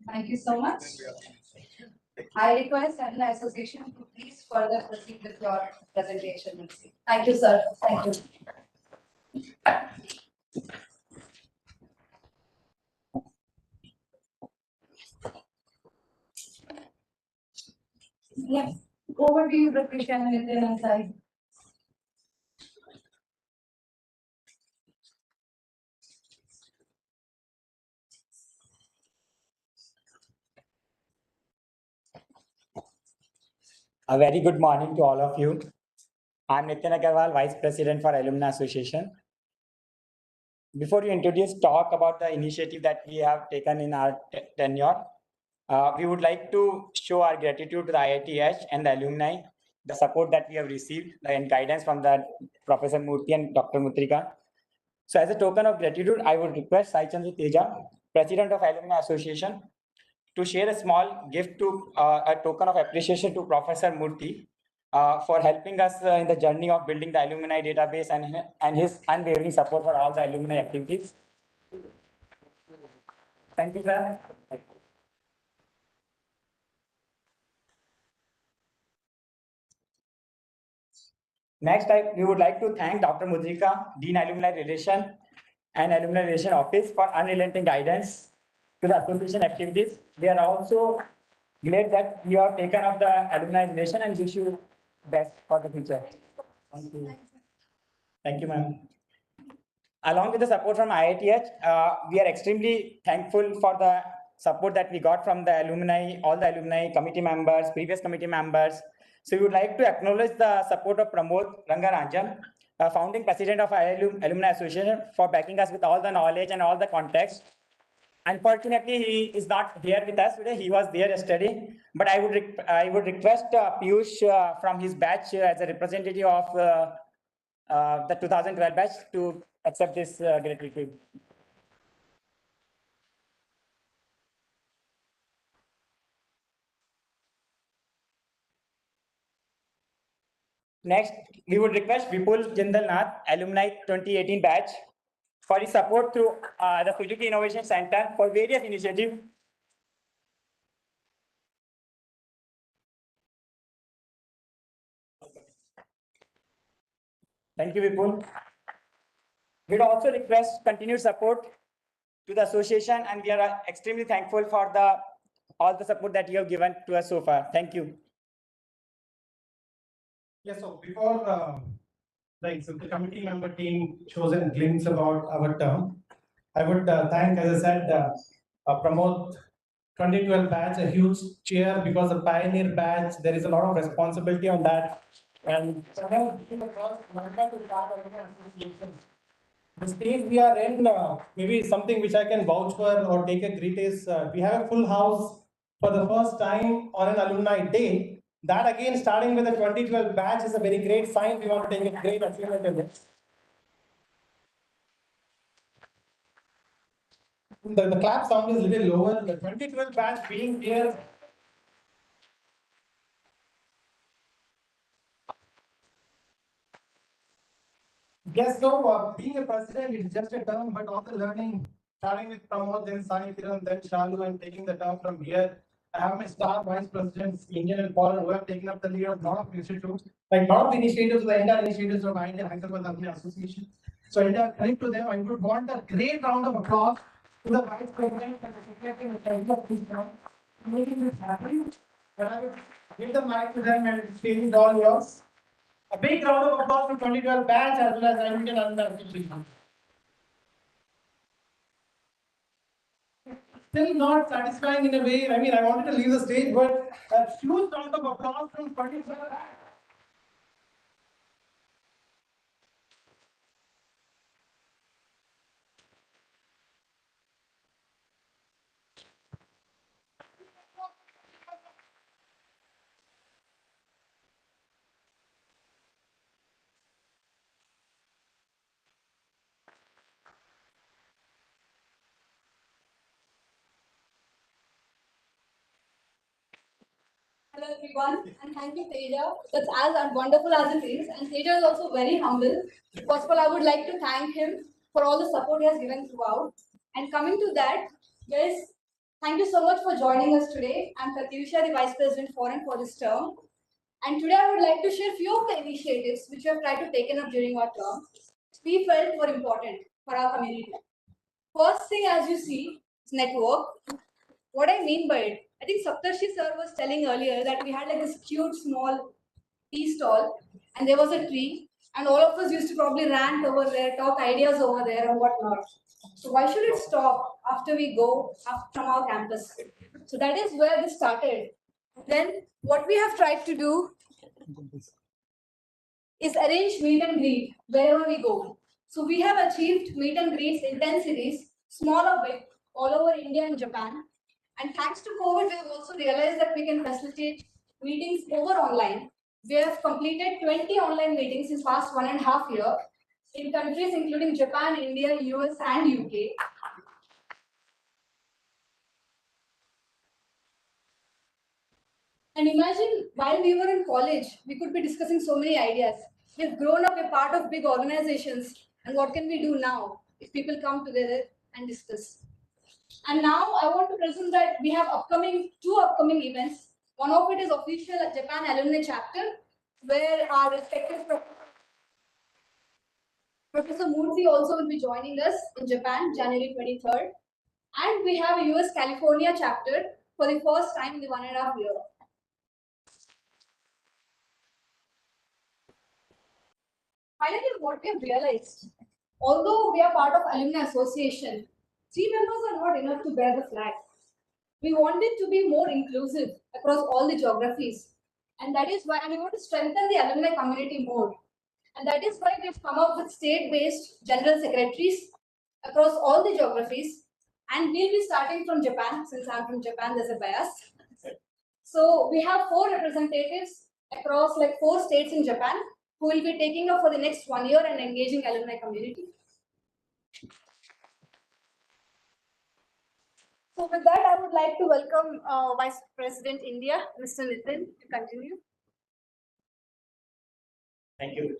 Thank you so much. I request Alumni Association to please further proceed with your presentation. Thank you, sir. Thank you. Yes, over to you, Pratyusha, and Nitin and Sai. A very good morning to all of you. I'm Nitin Agarwal, Vice President for Alumni Association. Before you introduce, talk about the initiative that we have taken in our tenure, we would like to show our gratitude to the IITH and the alumni, the support that we have received and guidance from the Professor Murthy and Dr. Mutrika. So as a token of gratitude, I would request Sai Chandra Teja, President of Alumni Association, to share a small gift to a token of appreciation to Professor Murthy for helping us in the journey of building the alumni database and his unwavering support for all the alumni activities. Thank you, sir. Next, we would like to thank Dr. Mudrika, Dean Alumni Relation and Alumni Relation Office for unrelenting guidance to the association activities. We are also glad that you have taken up the alumni relation and wish you best for the future. Thank you. Thank you, ma'am. Along with the support from IITH, we are extremely thankful for the support that we got from the alumni, all the alumni committee members, previous committee members. So we would like to acknowledge the support of Pramod Rangaranjan, founding president of Alumni Association, for backing us with all the knowledge and all the context. Unfortunately, he is not here with us today. He was there yesterday. But I would request Piyush from his batch as a representative of the 2012 batch to accept this gratitude. Next, we would request Vipul Jindal Nath, Alumni 2018 batch, for his support through the Suzuki Innovation Center for various initiatives. Thank you, Vipul. We'd also request continued support to the association, and we are extremely thankful for all the support that you have given to us so far. Thank you. Yes, so before so the committee member team shows a glimpse about our term, I would thank, as I said, Pramod 2012 batch, a huge cheer, because the pioneer batch, there is a lot of responsibility on that. And the stage we are in, maybe something which I can vouch for or take a greet is we have a full house for the first time on an alumni day. That again, starting with the 2012 batch, is a very great sign. We want to take a great achievement in this. The clap sound is a little lower. The 2012 batch being here. Yes, so being a president is just a term, but all the learning, starting with Pramod, then Sai Kiran, then Shalu, and taking the term from here. I have my staff vice presidents, Indian and foreign, who have taken up the lead of a lot of institutes, like a lot of initiatives, the entire initiatives of IITH Alumni Association. So I credit to them. I would want a great round of applause to the vice president and the secretary and the of this term, making this happen. And I would give the mic to them, and stage is all yours. A big round of applause to 2012 batch as well as Indian Alumni Association. Still not satisfying in a way. I mean, I wanted to leave the stage, but a huge round of applause from 2012 batch. Hello everyone, and thank you Teja. That's as wonderful as it is, and Teja is also very humble. First of all, I would like to thank him for all the support he has given throughout. And coming to that, guys, thank you so much for joining us today. I'm Katyusha, the Vice President Foreign for this term. And today I would like to share few of the initiatives which we have tried to take up during our term. We felt were important for our community. First thing, as you see, is network. What I mean by it, I think Saptarshi sir was telling earlier that we had like this cute small tea stall and there was a tree and all of us used to probably rant over there, talk ideas over there and whatnot. So why should it stop after we go up from our campus? So that is where this started. Then what we have tried to do is arrange meet and greet wherever we go. So we have achieved meet and greets in 10 cities, small or big, all over India and Japan. And thanks to COVID, we have also realized that we can facilitate meetings over online. We have completed 20 online meetings in past 1.5 years in countries including Japan, India, US, and UK. And imagine while we were in college, we could be discussing so many ideas. We've grown up a part of big organizations. And what can we do now if people come together and discuss? And now I want to present that we have two upcoming events. One of it is official Japan Alumni Chapter, where our respective Professor Murthy also will be joining us in Japan, January 23rd. And we have a US California chapter for the first time in the 1.5 years. Finally, what we have realized, although we are part of Alumni Association, 3 members are not enough to bear the flag. We want it to be more inclusive across all the geographies. And that is why we want to strengthen the alumni community more. And that is why we've come up with state-based general secretaries across all the geographies. And we'll be starting from Japan. Since I'm from Japan, there's a bias. So we have 4 representatives across like 4 states in Japan who will be taking up for the next 1 year and engaging alumni community. So with that, I would like to welcome Vice President India, Mr. Nitin, to continue. Thank you.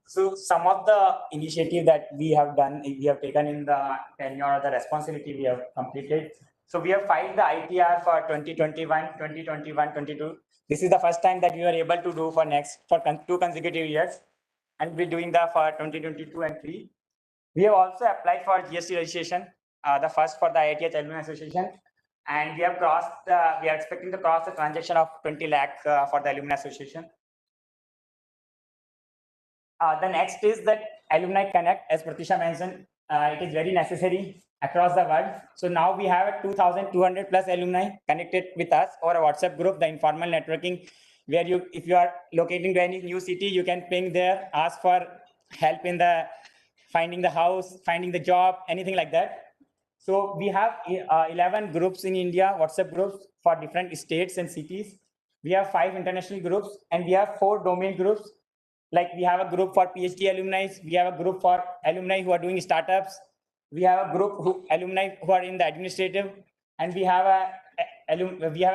So some of the initiative that we have done, we have taken in the tenure or the responsibility we have completed. So we have filed the ITR for 2021, 22. This is the first time that we were able to do for 2 consecutive years, and we're doing that for 2022 and 3. We have also applied for GST registration, the first for the IITH Alumni Association, and we have crossed. We are expecting to cross the transaction of 20 lakh for the Alumni Association. The next is that Alumni Connect, as Pratisha mentioned, it is very necessary across the world. So now we have 2,200 plus alumni connected with us or a WhatsApp group, the informal networking, where if you are locating to any new city, you can ping there, ask for help in the finding the house, finding the job, anything like that. So we have 11 groups in India, WhatsApp groups for different states and cities. We have 5 international groups, and we have 4 domain groups. Like we have a group for PhD alumni, we have a group for alumni who are doing startups, we have a group alumni who are in the administrative, and we have a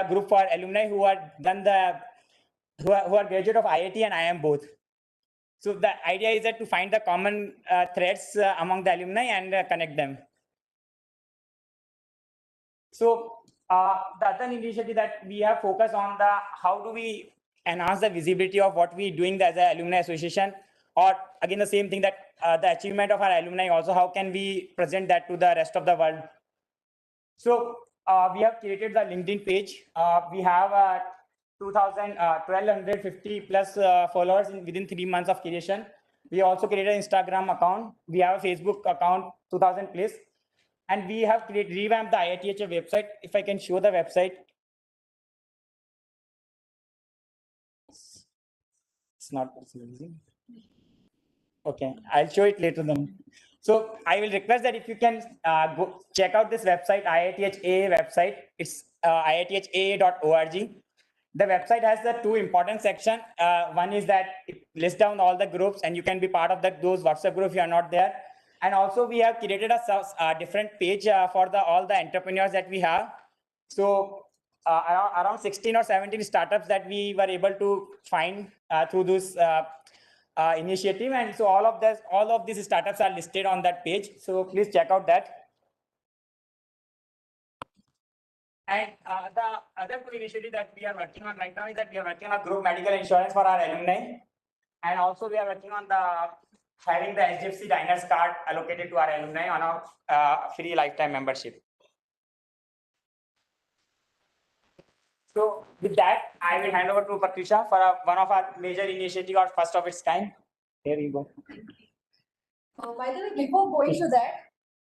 group for alumni who are who are graduate of IIT and IIM both. So the idea is that to find the common threads among the alumni and connect them. So the other initiative that we have focused on how do we enhance the visibility of what we're doing as an alumni association, or again the same thing that the achievement of our alumni also, how can we present that to the rest of the world. So we have created the LinkedIn page. We have 1,250 plus followers within 3 months of creation. We also created an Instagram account. We have a Facebook account, 2,000 plus. And we have revamped the IITH website. If I can show the website. It's not possible. Okay, I'll show it later then. So I will request that if you can go check out this website, IITHA website. It's iithaa.org. The website has the 2 important sections. One is that it lists down all the groups, and you can be part of those WhatsApp groups if you are not there. And also we have created a different page for all the entrepreneurs that we have. So around 16 or 17 startups that we were able to find through this initiative. And so all of these startups are listed on that page. So please check out that. And the other two initiatives that we are working on right now is that we are working on group medical insurance for our alumni. And also we are working on having the HDFC Diners card allocated to our alumni on a free lifetime membership. So with that, I will hand over to Patricia for one of our major initiative or first of its kind. Here you go. By the way, before going to that,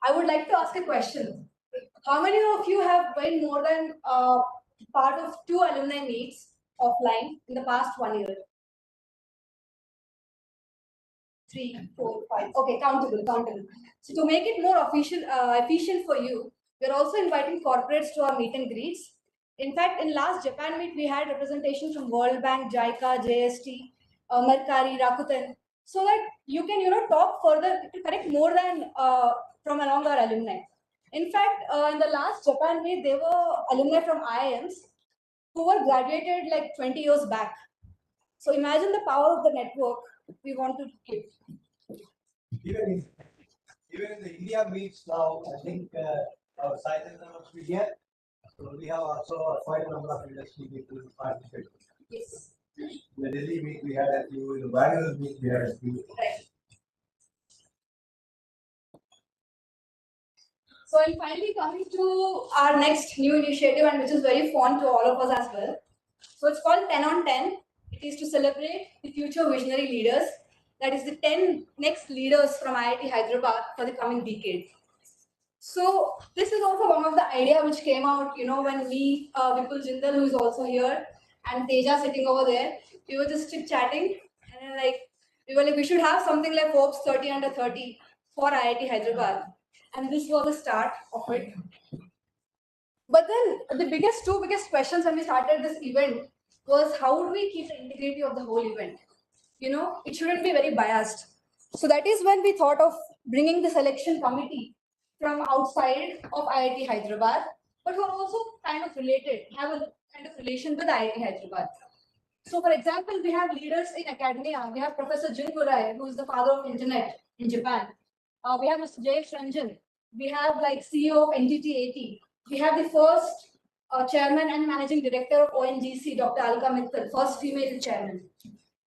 I would like to ask a question. How many of you have been more than part of 2 alumni meets offline in the past 1 year? 3, 4, 5. Okay, countable. So to make it more efficient for you, we're also inviting corporates to our meet and greets. In fact, in last Japan meet, we had representation from World Bank, JICA, JST, Mercari, Rakuten, so that you can talk further to connect more than from among our alumni. In fact, in the last Japan meet, there were alumni from IIMs who were graduated like 20 years back. So imagine the power of the network we want to give. Even in the India meets now, I think our size is not here. So we have also quite a number of industry people participate. Yes. In the Delhi meet we had a few, in the Bangalore meet we had a few. Right. So I'm finally coming to our next new initiative, and which is very fun to all of us as well. So it's called 10 on 10. It is to celebrate the future visionary leaders. That is the 10 next leaders from IIT Hyderabad for the coming decade. So this is also one of the idea which came out, when we, Vipul Jindal, who is also here, and Teja sitting over there, we were just chit-chatting, and we were like, we should have something like Forbes 30 under 30 for IIT Hyderabad. And this was the start of it. But then the two biggest questions when we started this event was, how do we keep the integrity of the whole event? It shouldn't be very biased. So that is when we thought of bringing the selection committee from outside of IIT Hyderabad, but who are also kind of related, have a kind of relation with IIT Hyderabad. So for example, we have leaders in academia. We have Professor Jun Murai, who is the father of internet in Japan. We have Mr. Jayesh Ranjan. We have CEO of NGT80. We have the first chairman and managing director of ONGC, Dr. Alka Mittal, first female chairman.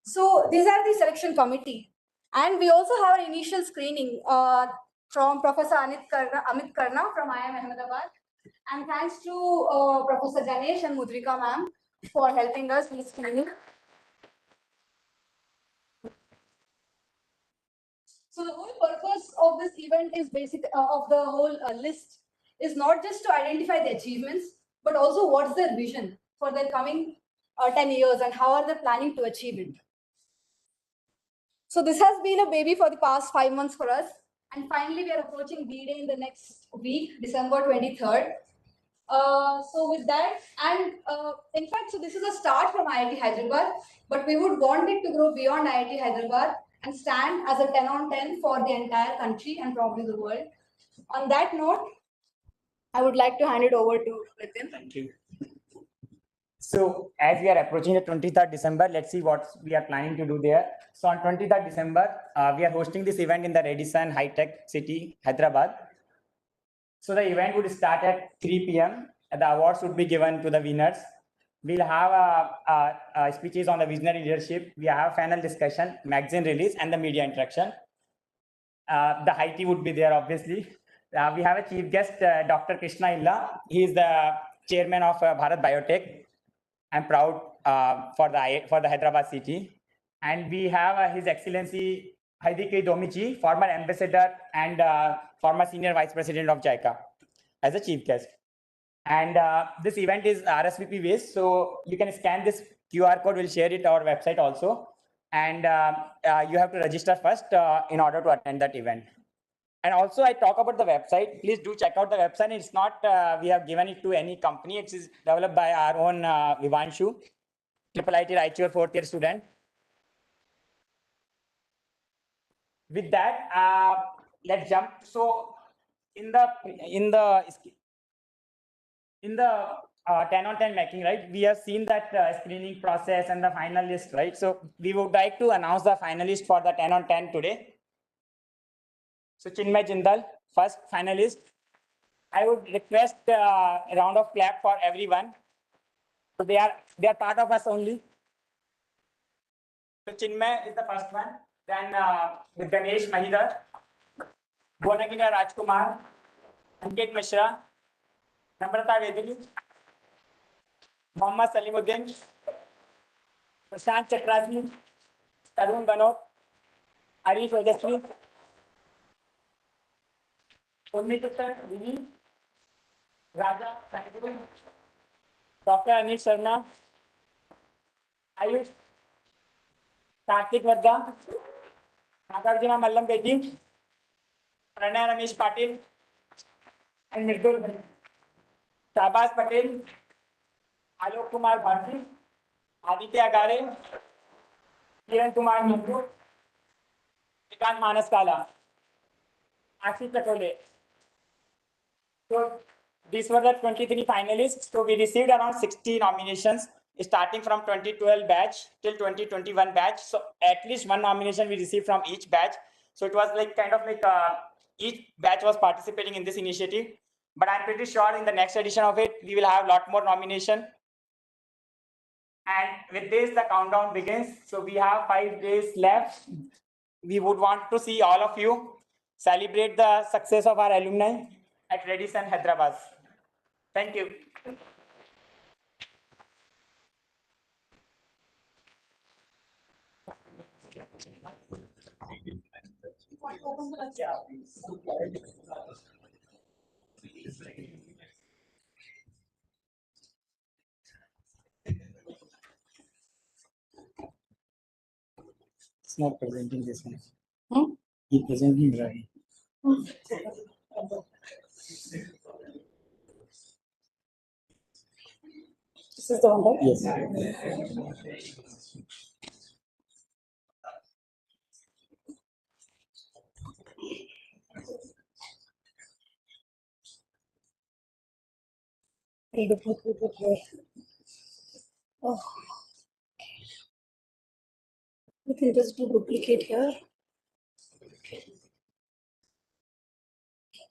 So these are the selection committee. And we also have an initial screening from Professor Amit Karna from IIM Ahmedabad. And thanks to Professor Ganesh and Mudrika ma'am for helping us with screening. So the whole purpose of this event is of the whole list is not just to identify the achievements, but also what's their vision for their coming 10 years and how are they planning to achieve it. So this has been a baby for the past 5 months for us. And finally, we are approaching D-Day in the next week, December 23rd. So with that, and in fact, so this is a start from IIT Hyderabad, but we would want it to grow beyond IIT Hyderabad and stand as a 10 on 10 for the entire country and probably the world. On that note, I would like to hand it over to Nitin. Thank you. So as we are approaching the 23rd December, let's see what we are planning to do there. So on 23rd December, we are hosting this event in the Radisson High Tech City, Hyderabad. So the event would start at 3 p.m. The awards would be given to the winners. We'll have speeches on the visionary leadership. We have panel discussion, magazine release, and the media interaction. The high tea would be there, obviously. We have a chief guest, Dr. Krishna Illa. He is the chairman of Bharat Biotech. I'm proud for the Hyderabad city. And we have His Excellency Haidike Domichi, former ambassador and former senior vice president of JICA, as a chief guest. And this event is RSVP based, so you can scan this QR code. We'll share it on our website also. And you have to register first in order to attend that event. And also, I talk about the website. Please do check out the website. It's not we have given it to any company. It is developed by our own Vivanshu, IIT Raichur 4th year student. With that, let's jump. So in the 10 on 10 making, right? We have seen that screening process and the finalist, right? So we would like to announce the finalist for the 10 on 10 today. So Chinmay Jindal, first finalist. I would request a round of clap for everyone. So they are part of us only. So Chinmay is the first one. Then with Ganesh Mahidar, Bonagina Rajkumar, Ankit Mishra, Namrata Vedili, Mohammad Salimuddin, Prashant Chakraji, Tarun Banot, Arish Ojaswi, Urmitutar Vivi, Raja Saidu, Dr. Anil Sharma, Ayush, Kartik Varga, Nagarjuna Mallam Bedi, Pranay Ramesh Patil, and Nirdul Shabaz Patel, Alok Kumar Bharti, Aditya Gare, Kiran Kumar Nandu, Vikrant Manas Kala, Ashish Chakole. So these were the 23 finalists. So we received around 60 nominations starting from 2012 batch till 2021 batch. So at least one nomination we received from each batch. So it was like kind of like each batch was participating in this initiative. But I'm pretty sure in the next edition of it, we will have a lot more nomination. And with this, the countdown begins. So we have 5 days left. We would want to see all of you celebrate the success of our alumni at Radisson, Hyderabad. Thank you. It's not presenting this one. He's presenting right. This is the one, right? Yes. Oh. We can just do duplicate here.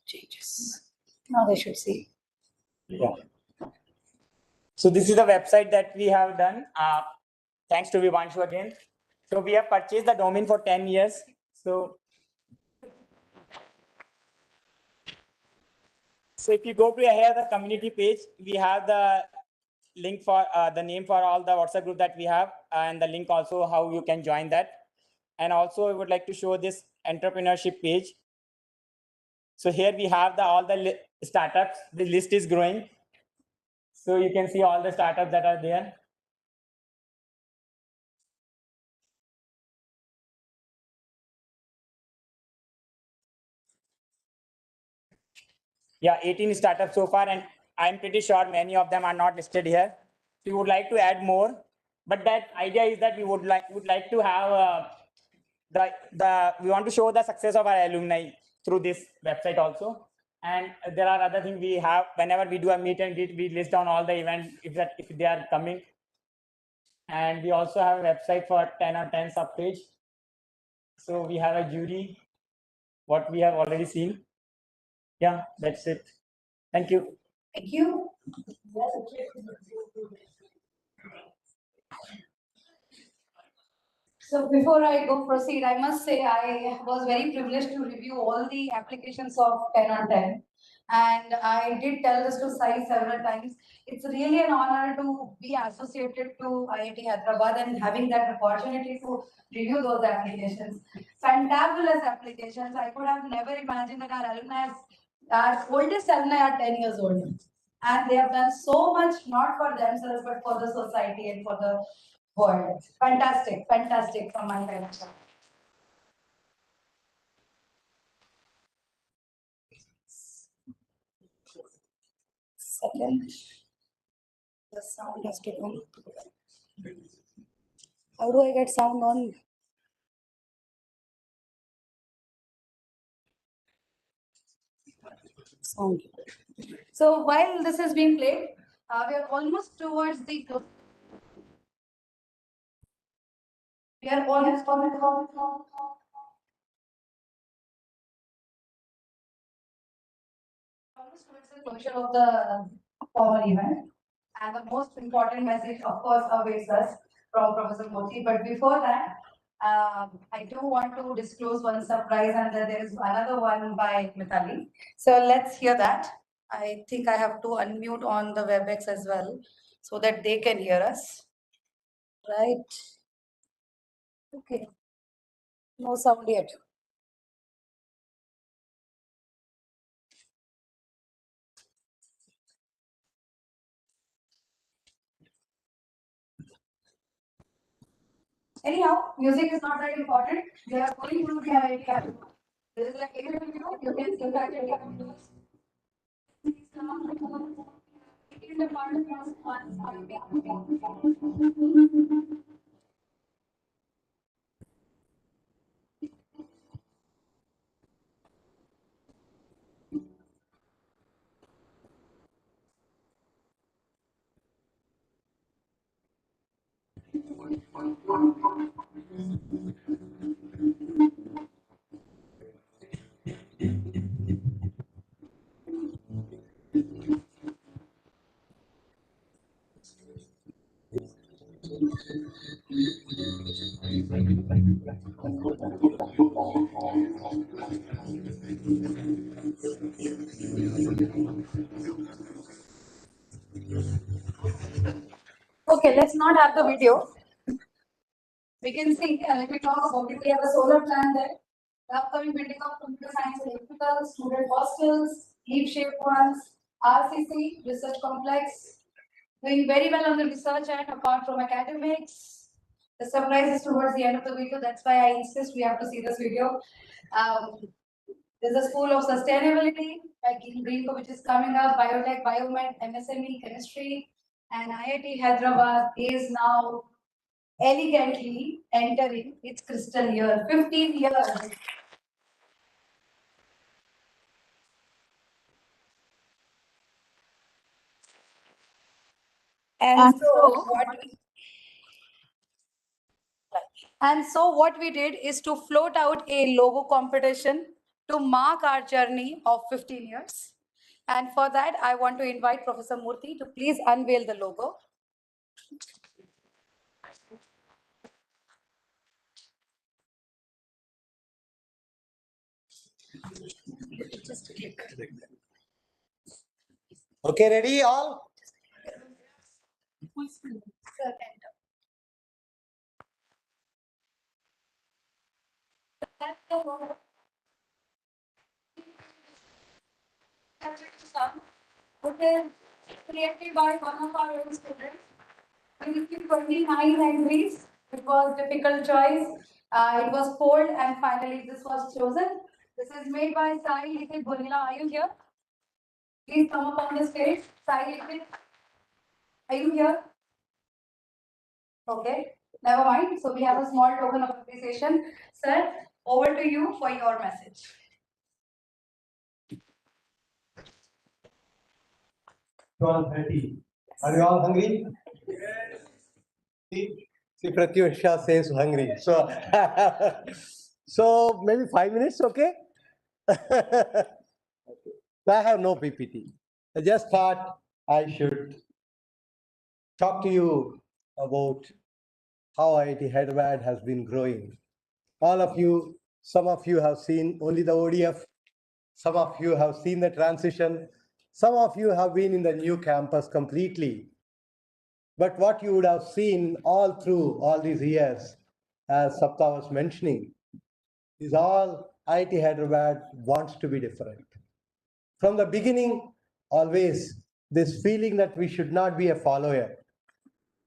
Changes. Now they should see. Yeah. So this is the website that we have done. Thanks to Vivanshu again. So we have purchased the domain for 10 years. So if you go to here, the community page, we have the link for the name for all the WhatsApp group that we have, and the link also how you can join that. And also I would like to show this entrepreneurship page. So here we have all the startups. The list is growing. So you can see all the startups that are there. Yeah, 18 startups so far, and I'm pretty sure many of them are not listed here. We would like to add more, but that idea is that we would like to have we want to show the success of our alumni through this website also. And there are other things we have. Whenever we do a meet and greet, we list down all the events if they are coming. And we also have a website for 10 on 10 subpage. So we have a jury, what we have already seen. Yeah, that's it. Thank you. Thank you. So before I go proceed, I must say I was very privileged to review all the applications of 10 on 10. And I did tell this to Sai several times. It's really an honor to be associated to IIT Hyderabad and having that opportunity to review those applications. Fantabulous applications. I could have never imagined that our oldest alumni are 10 years old. And they have done so much, not for themselves, but for the society and for the world. Fantastic, fantastic from my side. Second, the sound has to come. How do I get sound on? Sound. So while this is being played, We are almost towards the we are almost towards the closure of the formal event. And the most important message, of course, awaits us from Professor Moti. But before that, I do want to disclose one surprise, and then there is another one by Mithali. So let's hear that. I think I have to unmute on the WebEx as well so that they can hear us. Right. Okay. No sound yet. Anyhow, music is not that important. We are going to the IIT. This is like you can see that in the part of Okay, let's not have the video. We can see, let me talk about it. We have a solar plant there. The upcoming building of computer science electrical, student hostels, leaf-shaped ones, RCC, research complex, doing very well on the research end apart from academics. The surprise is towards the end of the video. That's why I insist we have to see this video. There's a school of sustainability, like in Greenco, which is coming up, biotech, biomed, MSME, chemistry, and IIT Hyderabad is now elegantly entering its crystal year, 15 years. And so what we did is to float out a logo competition to mark our journey of 15 years. And for that, I want to invite Professor Murthy to please unveil the logo. Just click. Okay, ready all? Full screen. Sir, enter. It is created by one of our own students. We received 29 entries. It was difficult choice. It was polled, and finally this was chosen. This is made by Sai Likit Bonila. Are you here? Please come up on the stage. Sai Likit. Are you here? Okay, never mind. So we have a small token of appreciation. Sir, over to you for your message. Are you all hungry? Yes. See, Pratyusha says hungry. So, so maybe 5 minutes, okay? I have no PPT. I just thought I should talk to you about how IIT Hyderabad has been growing. All of you, some of you have seen only the ODF. Some of you have seen the transition. Some of you have been in the new campus completely. But what you would have seen all through all these years, as Sapta was mentioning, is all IIT Hyderabad wants to be different. From the beginning, always this feeling that we should not be a follower.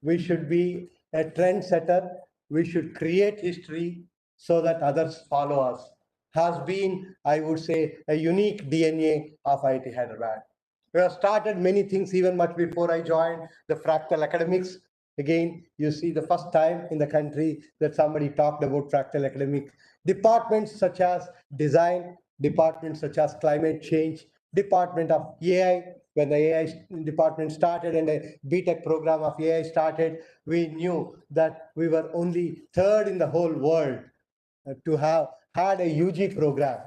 We should be a trendsetter. We should create history so that others follow us. Has been, I would say, a unique DNA of IIT Hyderabad. We have started many things even much before I joined the fractal academics. Again, you see the first time in the country that somebody talked about fractal academic. Departments such as design, departments such as climate change, department of AI, when the AI department started and the BTech program of AI started, we knew that we were only third in the whole world to have had a UG program.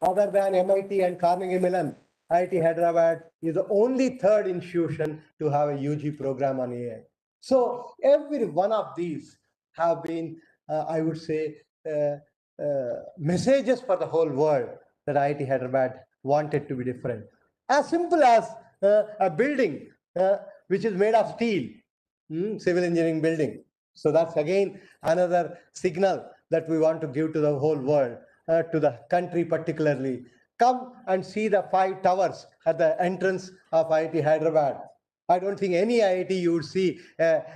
Other than MIT and Carnegie Mellon, IIT Hyderabad is the only third institution to have a UG program on AI. So every one of these have been, I would say, messages for the whole world that IIT Hyderabad wanted to be different. As simple as a building which is made of steel, civil engineering building. So that's again another signal that we want to give to the whole world, to the country particularly. Come and see the 5 towers at the entrance of IIT Hyderabad. I don't think any IIT you would see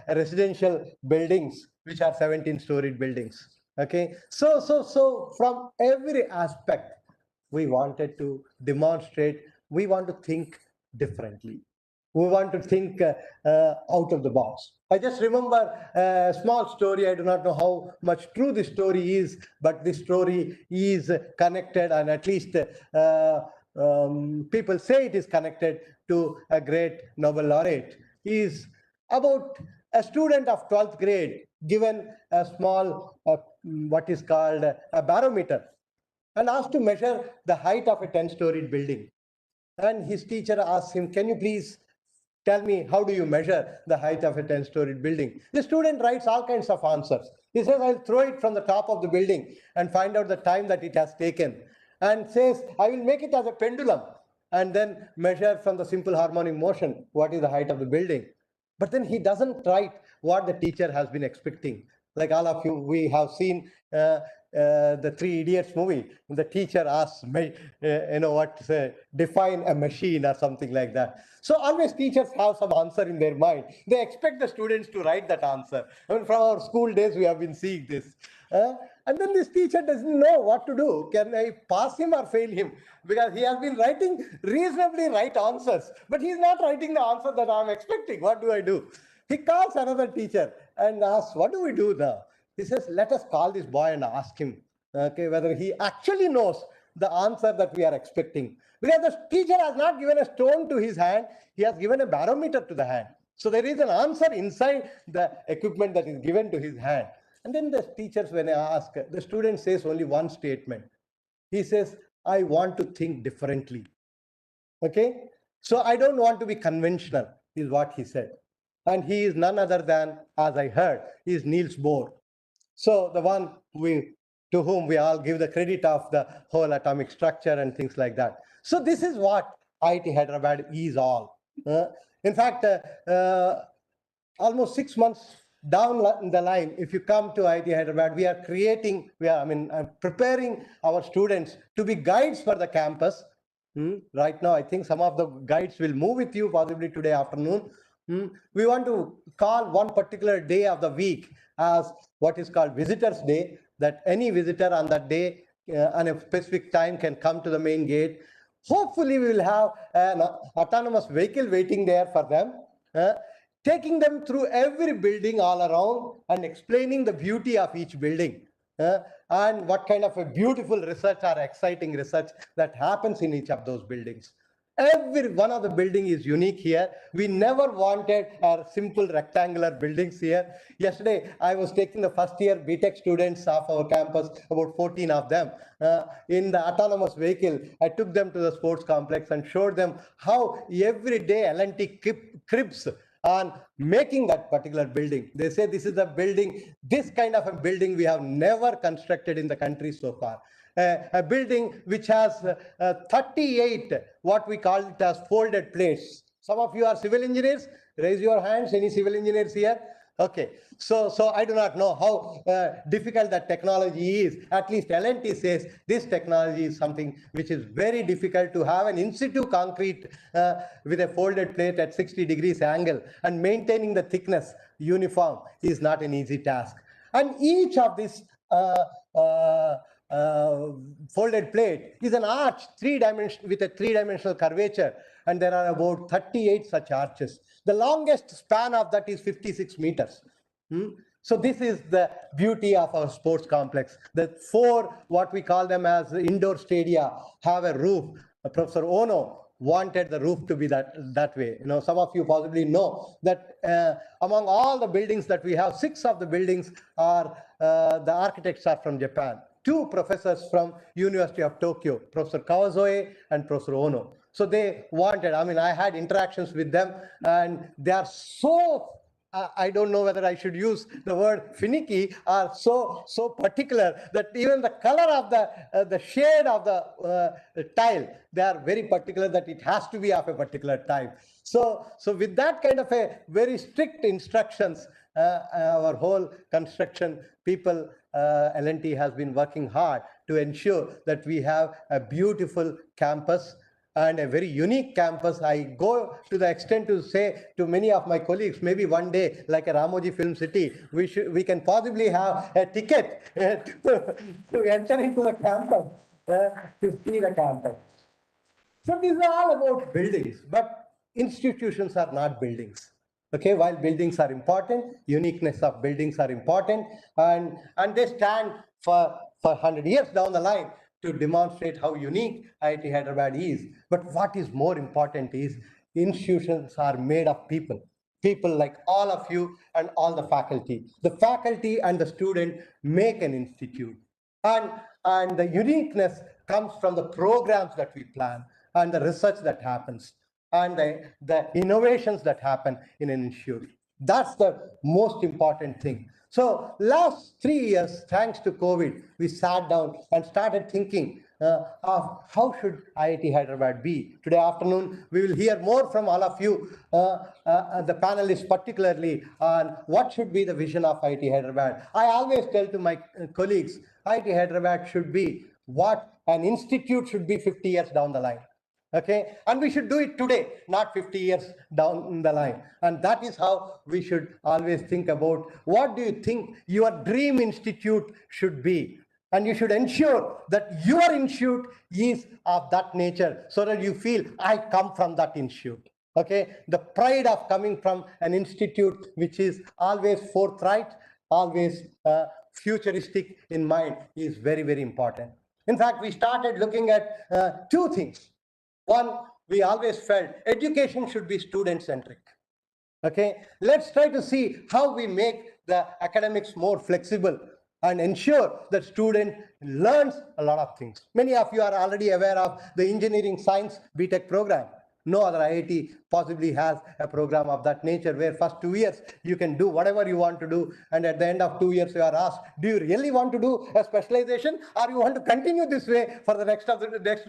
residential buildings which are 17-storied buildings. Okay, so from every aspect, we wanted to demonstrate, we want to think differently. We want to think out of the box. I just remember a small story. I do not know how much true this story is, but this story is connected, and at least people say it is connected to a great Nobel laureate. He is about a student of 12th grade given a small, what is called a barometer, and asked to measure the height of a 10-storied building. And his teacher asked him, can you please tell me, how do you measure the height of a 10-storied building? The student writes all kinds of answers. He says, I'll throw it from the top of the building and find out the time that it has taken. And says, I will make it as a pendulum and then measure from the simple harmonic motion what is the height of the building. But then he doesn't write what the teacher has been expecting. Like all of you, we have seen the 3 Idiots movie. The teacher asks, define a machine or something like that. So always teachers have some answer in their mind. They expect the students to write that answer. I mean, from our school days, we have been seeing this. And then this teacher doesn't know what to do. Can I pass him or fail him? Because he has been writing reasonably right answers, but he's not writing the answer that I'm expecting. What do I do? He calls another teacher and asks, what do we do now? He says, let us call this boy and ask him, okay, whether he actually knows the answer that we are expecting. Because the teacher has not given a stone to his hand, he has given a barometer to the hand. So there is an answer inside the equipment that is given to his hand. And then the teachers, when I ask, the student says only one statement. He says, I want to think differently. Okay, so I don't want to be conventional, is what he said. And he is none other than, as I heard, he is Niels Bohr. So the one to whom we all give the credit of the whole atomic structure and things like that. So this is what IIT Hyderabad is all. In fact, almost 6 months down the line, if you come to IIT Hyderabad, we are preparing our students to be guides for the campus. Right now, I think some of the guides will move with you possibly today afternoon. We want to call one particular day of the week as what is called Visitors Day, that any visitor on that day on a specific time can come to the main gate. Hopefully, we will have an autonomous vehicle waiting there for them, taking them through every building all around and explaining the beauty of each building and what kind of a beautiful research or exciting research that happens in each of those buildings. Every one of the building is unique here. We never wanted our simple rectangular buildings here. Yesterday, I was taking the first year BTech students of our campus, about 14 of them, in the autonomous vehicle. I took them to the sports complex and showed them how every day L&T cribs on making that particular building. They say this is a building, this kind of a building we have never constructed in the country so far. A building which has 38, what we call it as folded plates. Some of you are civil engineers. Raise your hands. Any civil engineers here? Okay. So I do not know how difficult that technology is. At least L&T says this technology is something which is very difficult to have an in situ concrete with a folded plate at 60 degrees angle, and maintaining the thickness uniform is not an easy task. And each of these folded plate is an arch with a three-dimensional curvature, and there are about 38 such arches. The longest span of that is 56 meters. So this is the beauty of our sports complex. The 4, what we call them as indoor stadia, have a roof. Professor Ono wanted the roof to be that way. Some of you possibly know that among all the buildings that we have, 6 of the buildings are the architects are from Japan. 2 professors from University of Tokyo, Professor Kawazoe and Professor Ono. So they wanted, I had interactions with them, and they are so, I don't know whether I should use the word finicky, are so particular that even the color of the shade of the tile, they are very particular that it has to be of a particular type. So with that kind of a very strict instructions, our whole construction people, L&T has been working hard to ensure that we have a beautiful campus and a very unique campus. I go to the extent to say to many of my colleagues, maybe one day, like a Ramoji Film City, we can possibly have a ticket to enter into the campus, to see the campus. So these are all about buildings, but institutions are not buildings. Okay, while buildings are important, uniqueness of buildings are important, and they stand for 100 years down the line to demonstrate how unique IIT Hyderabad is. But what is more important is institutions are made of people. People like all of you and all the faculty. The faculty and the student make an institute. And the uniqueness comes from the programs that we plan and the research that happens and the innovations that happen in an institute. That's the most important thing. So last 3 years, thanks to COVID, we sat down and started thinking of how should IIT Hyderabad be. Today afternoon, we will hear more from all of you, the panelists particularly, on what should be the vision of IIT Hyderabad. I always tell to my colleagues, IIT Hyderabad should be what an institute should be 50 years down the line. Okay, and we should do it today, not 50 years down the line. And that is how we should always think about what do you think your dream institute should be. And you should ensure that your institute is of that nature so that you feel, I come from that institute. Okay, the pride of coming from an institute which is always forthright, always futuristic in mind is very, very important. In fact, we started looking at 2 things. One, we always felt education should be student-centric. Okay, let's try to see how we make the academics more flexible and ensure that student learns a lot of things. Many of you are already aware of the engineering science BTech program. No other IIT possibly has a program of that nature where first 2 years you can do whatever you want to do, and at the end of 2 years you are asked, do you really want to do a specialization or you want to continue this way for the next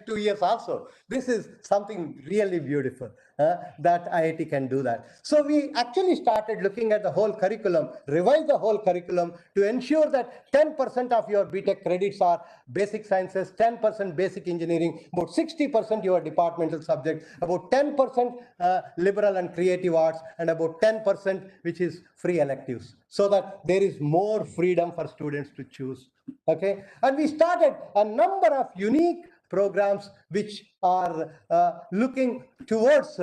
2 years also? This is something really beautiful that IIT can do that. So we actually started looking at the whole curriculum, revise the whole curriculum to ensure that 10% of your BTech credits are basic sciences, 10% basic engineering, about 60% your departmental subjects, about 10% liberal and creative arts, and about 10% which is free electives, so that there is more freedom for students to choose. Okay, and we started a number of unique programs which are looking towards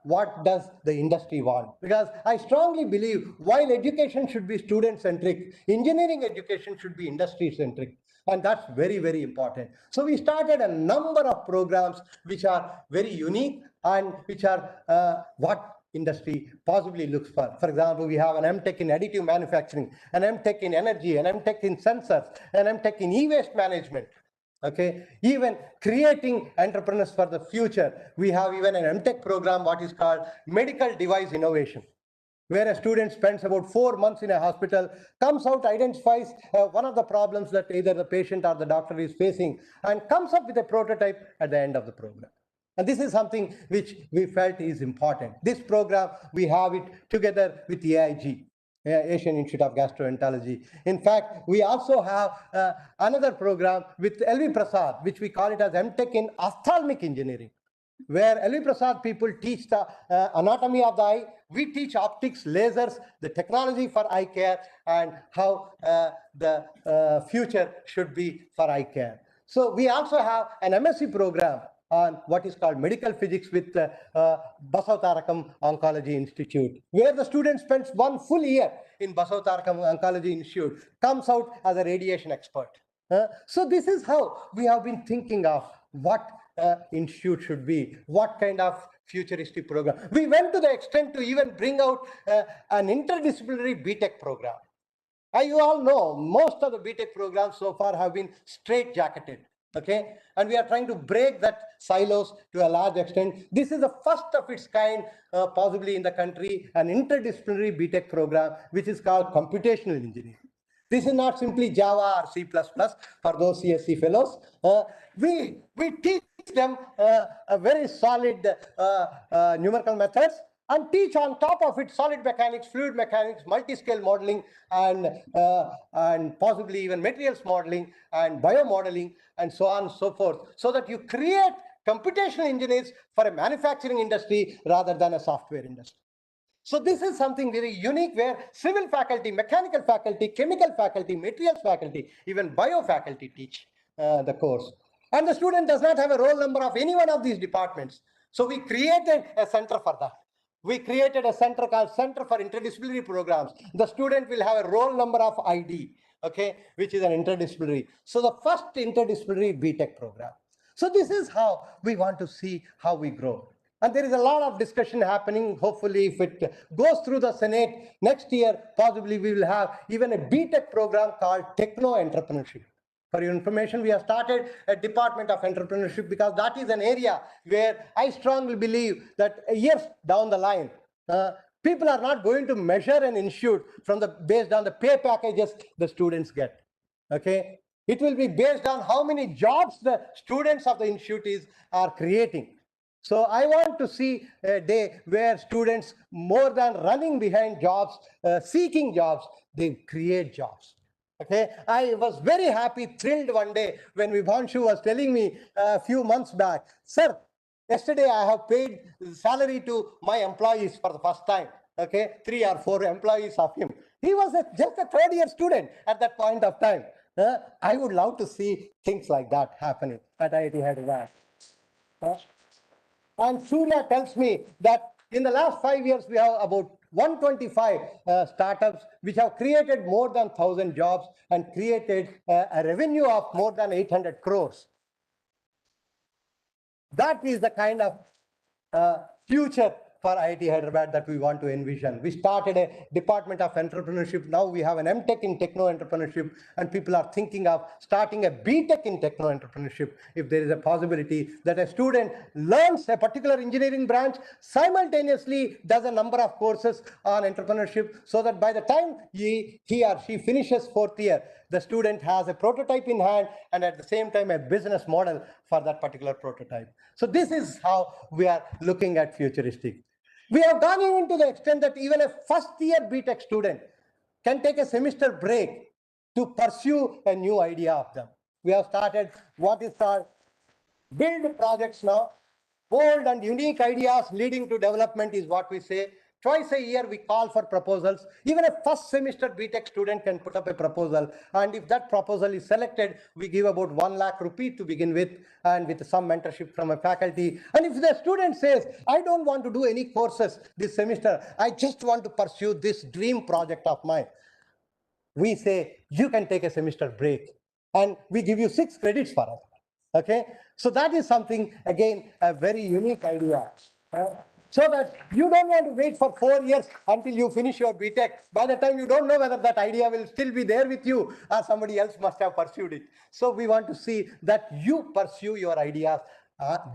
what does the industry want. Because I strongly believe while education should be student-centric, engineering education should be industry-centric. And that's very, very important. So we started a number of programs which are very unique and which are what industry possibly looks for. For example, we have an MTech in additive manufacturing, an MTech in energy, an MTech in sensors, an MTech in e-waste management. Okay, even creating entrepreneurs for the future. We have even an MTech program, what is called medical device innovation, where a student spends about 4 months in a hospital, comes out, identifies one of the problems that either the patient or the doctor is facing, and comes up with a prototype at the end of the program. And this is something which we felt is important. This program, we have it together with AIG, Asian Institute of Gastroenterology. In fact, we also have another program with LV Prasad, which we call it as MTech in ophthalmic engineering, where LV Prasad people teach the anatomy of the eye. We teach optics, lasers, the technology for eye care, and how the future should be for eye care. So we also have an MSc program on what is called medical physics with Basavatarakam Oncology Institute, where the student spends 1 full year in Basavatarakam Oncology Institute, comes out as a radiation expert. So this is how we have been thinking of what institute should be, what kind of futuristic program. We went to the extent to even bring out an interdisciplinary BTech program. You all know most of the BTech programs so far have been straight-jacketed, okay? And we are trying to break that silos to a large extent. This is the first of its kind, possibly in the country, an interdisciplinary BTech program, which is called computational engineering. This is not simply Java or C++ for those CSC fellows. We teach them a very solid numerical methods, and teach on top of it solid mechanics, fluid mechanics, multi-scale modeling, and possibly even materials modeling and biomodeling, and so on and so forth, so that you create computational engineers for a manufacturing industry rather than a software industry. So this is something very unique, where civil faculty, mechanical faculty, chemical faculty, materials faculty, even bio faculty teach the course. And the student does not have a roll number of any one of these departments. So we created a center for that. We created a center called Center for Interdisciplinary Programs. The student will have a roll number of ID, okay, which is an interdisciplinary. So the first interdisciplinary BTech program. So this is how we want to see how we grow. And there is a lot of discussion happening. Hopefully, if it goes through the Senate next year, possibly we will have even a BTech program called Techno-Entrepreneurship. For your information, we have started a department of entrepreneurship, because that is an area where I strongly believe that years down the line, people are not going to measure an institute from based on the pay packages the students get. Okay, it will be based on how many jobs the students of the institute are creating. So I want to see a day where students, more than running behind jobs, seeking jobs, they create jobs. Okay, I was very happy, thrilled one day when Vibhanshu was telling me a few months back, sir, yesterday I have paid salary to my employees for the first time. Okay, 3 or 4 employees of him. He was just a third-year student at that point of time. I would love to see things like that happening at IIT Hyderabad. And Surya tells me that in the last 5 years, we have about 125 startups which have created more than 1,000 jobs and created a revenue of more than 800 crores. That is the kind of future for IIT Hyderabad that we want to envision. We started a department of entrepreneurship. Now we have an MTech in techno-entrepreneurship, and people are thinking of starting a BTech in techno-entrepreneurship if there is a possibility that a student learns a particular engineering branch, simultaneously does a number of courses on entrepreneurship, so that by the time he or she finishes 4th year, the student has a prototype in hand and at the same time a business model for that particular prototype. So this is how we are looking at futuristic. We have gone even to the extent that even a first-year BTech student can take a semester break to pursue a new idea of them. We have started what is called build projects now. Bold and unique ideas leading to development is what we say. Twice a year, we call for proposals. Even a first semester BTech student can put up a proposal. And if that proposal is selected, we give about 1 lakh rupee to begin with, and with some mentorship from a faculty. And if the student says, I don't want to do any courses this semester, I just want to pursue this dream project of mine, we say, you can take a semester break. And we give you 6 credits for it. Okay? So that is something, again, a very unique idea. So that you don't want to wait for 4 years until you finish your BTech. By the time, you don't know whether that idea will still be there with you or somebody else must have pursued it. So we want to see that you pursue your ideas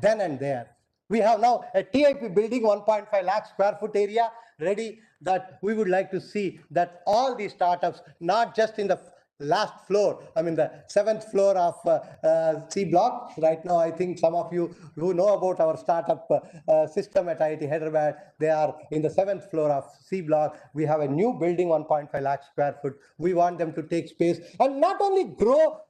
then and there. We have now a TIP building, 1.5 lakh square foot area ready, that we would like to see that all these startups, not just in the last floor, I mean the 7th floor of C block. Right now, I think some of you who know about our startup system at IIT Hyderabad, they are in the 7th floor of C block. We have a new building, 1.5 lakh square foot. We want them to take space and not only grow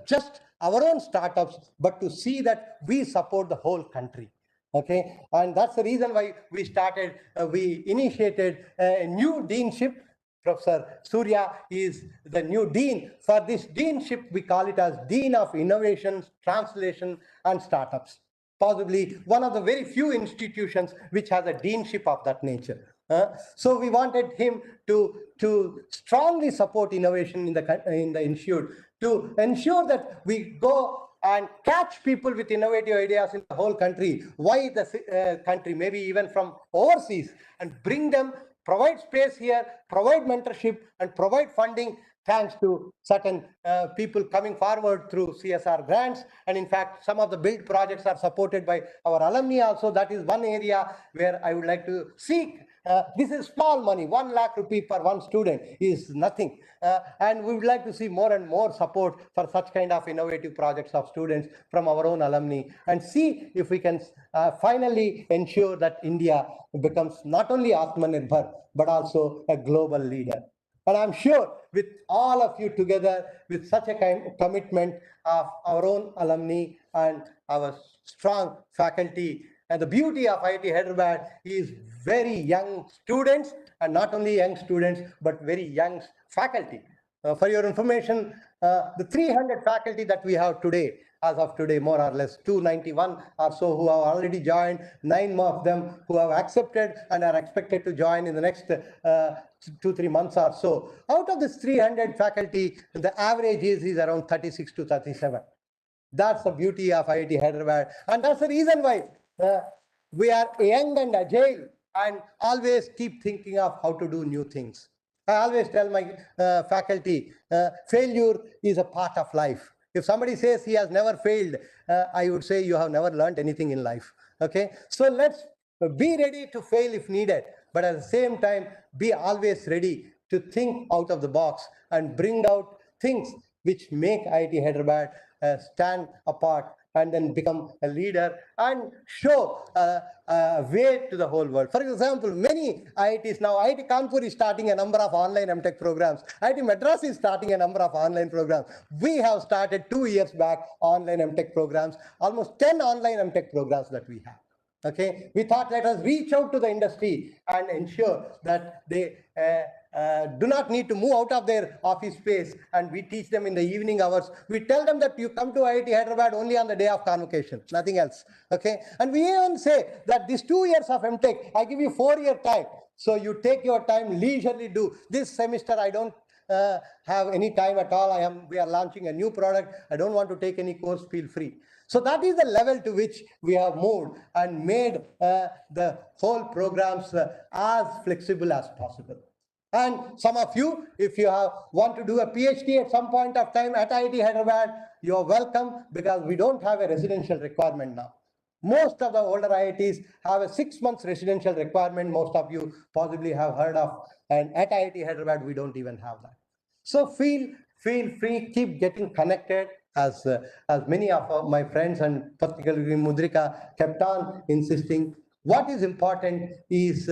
just our own startups, but to see that we support the whole country. Okay, and that's the reason why we initiated a new deanship. Professor Surya is the new dean. For this deanship, we call it as Dean of Innovation, Translation, and Startups. Possibly one of the very few institutions which has a deanship of that nature. So we wanted him to strongly support innovation in the institute, to ensure that we go and catch people with innovative ideas in the whole country, why the country, maybe even from overseas, and bring them, provide space here, provide mentorship, and provide funding thanks to certain people coming forward through CSR grants. And in fact, some of the build projects are supported by our alumni also. That is one area where I would like to seek. This is small money, 1 lakh rupee per one student is nothing. And we would like to see more and more support for such kind of innovative projects of students from our own alumni, and see if we can finally ensure that India becomes not only Atmanirbhar, but also a global leader. And I'm sure with all of you together, with such a kind of commitment of our own alumni and our strong faculty, and the beauty of IIT Hyderabad is very young students, and not only young students, but very young faculty. For your information, the 300 faculty that we have today, as of today, more or less 291 or so who have already joined, 9 more of them who have accepted and are expected to join in the next 2-3 months or so. Out of this 300 faculty, the average is around 36 to 37. That's the beauty of IIT Hyderabad, and that's the reason why we are young and agile and always keep thinking of how to do new things. I always tell my faculty, failure is a part of life. If somebody says he has never failed, I would say you have never learned anything in life. Okay, so let's be ready to fail if needed, but at the same time, be always ready to think out of the box and bring out things which make IIT Hyderabad stand apart and then become a leader and show a way to the whole world. For example, many IITs now, IIT Kanpur is starting a number of online MTech programs. IIT Madras is starting a number of online programs. We have started 2 years back online MTech programs, almost 10 online MTech programs that we have. Okay, we thought let us reach out to the industry and ensure that they do not need to move out of their office space, and we teach them in the evening hours. We tell them that you come to IIT Hyderabad only on the day of convocation, nothing else. Okay, and we even say that these 2 years of MTech, I give you 4-year time. So you take your time, leisurely do. This semester I don't have any time at all. We are launching a new product. I don't want to take any course, feel free. So that is the level to which we have moved and made the whole programs as flexible as possible. And some of you, if you want to do a PhD at some point of time at IIT Hyderabad, you are welcome, because we don't have a residential requirement now. Most of the older IITs have a 6 months residential requirement. Most of you possibly have heard of, and at IIT Hyderabad, we don't even have that. So feel free, keep getting connected, as many of my friends and particularly Mudrika kept on insisting. What is important is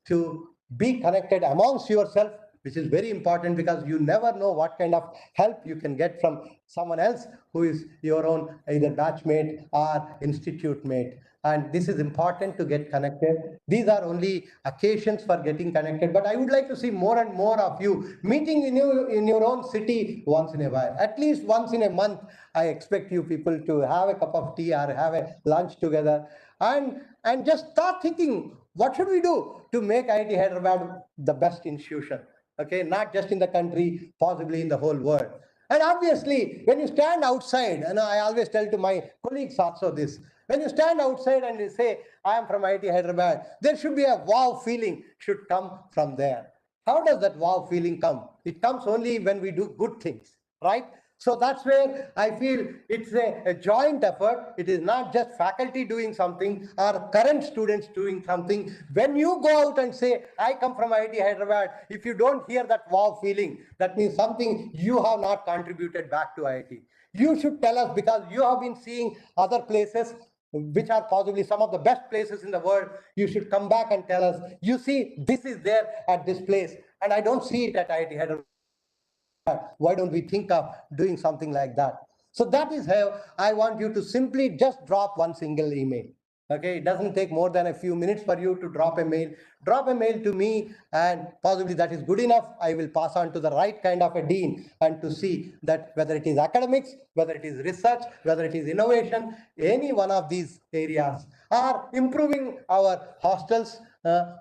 to be connected amongst yourself, which is very important, because you never know what kind of help you can get from someone else who is your own either batchmate or institute mate. And this is important to get connected. These are only occasions for getting connected, but I would like to see more and more of you meeting in your own city once in a while. At least once in a month, I expect you people to have a cup of tea or have a lunch together, and just start thinking, what should we do to make IIT Hyderabad the best institution? Okay, not just in the country, possibly in the whole world. And obviously, when you stand outside, and I always tell to my colleagues also this, when you stand outside and you say, I am from IIT Hyderabad, there should be a wow feeling should come from there. How does that wow feeling come? It comes only when we do good things, right? So that's where I feel it's a joint effort. It is not just faculty doing something or current students doing something. When you go out and say, I come from IIT Hyderabad, if you don't hear that wow feeling, that means something you have not contributed back to IIT. You should tell us, because you have been seeing other places which are possibly some of the best places in the world. You should come back and tell us, you see, this is there at this place, and I don't see it at IIT Hyderabad. Why don't we think of doing something like that? So that is how I want you to simply just drop one single email. Okay, it doesn't take more than a few minutes for you to drop a mail. Drop a mail to me, and possibly that is good enough. I will pass on to the right kind of a dean, and to see that whether it is academics, whether it is research, whether it is innovation, any one of these areas, or improving our hostels,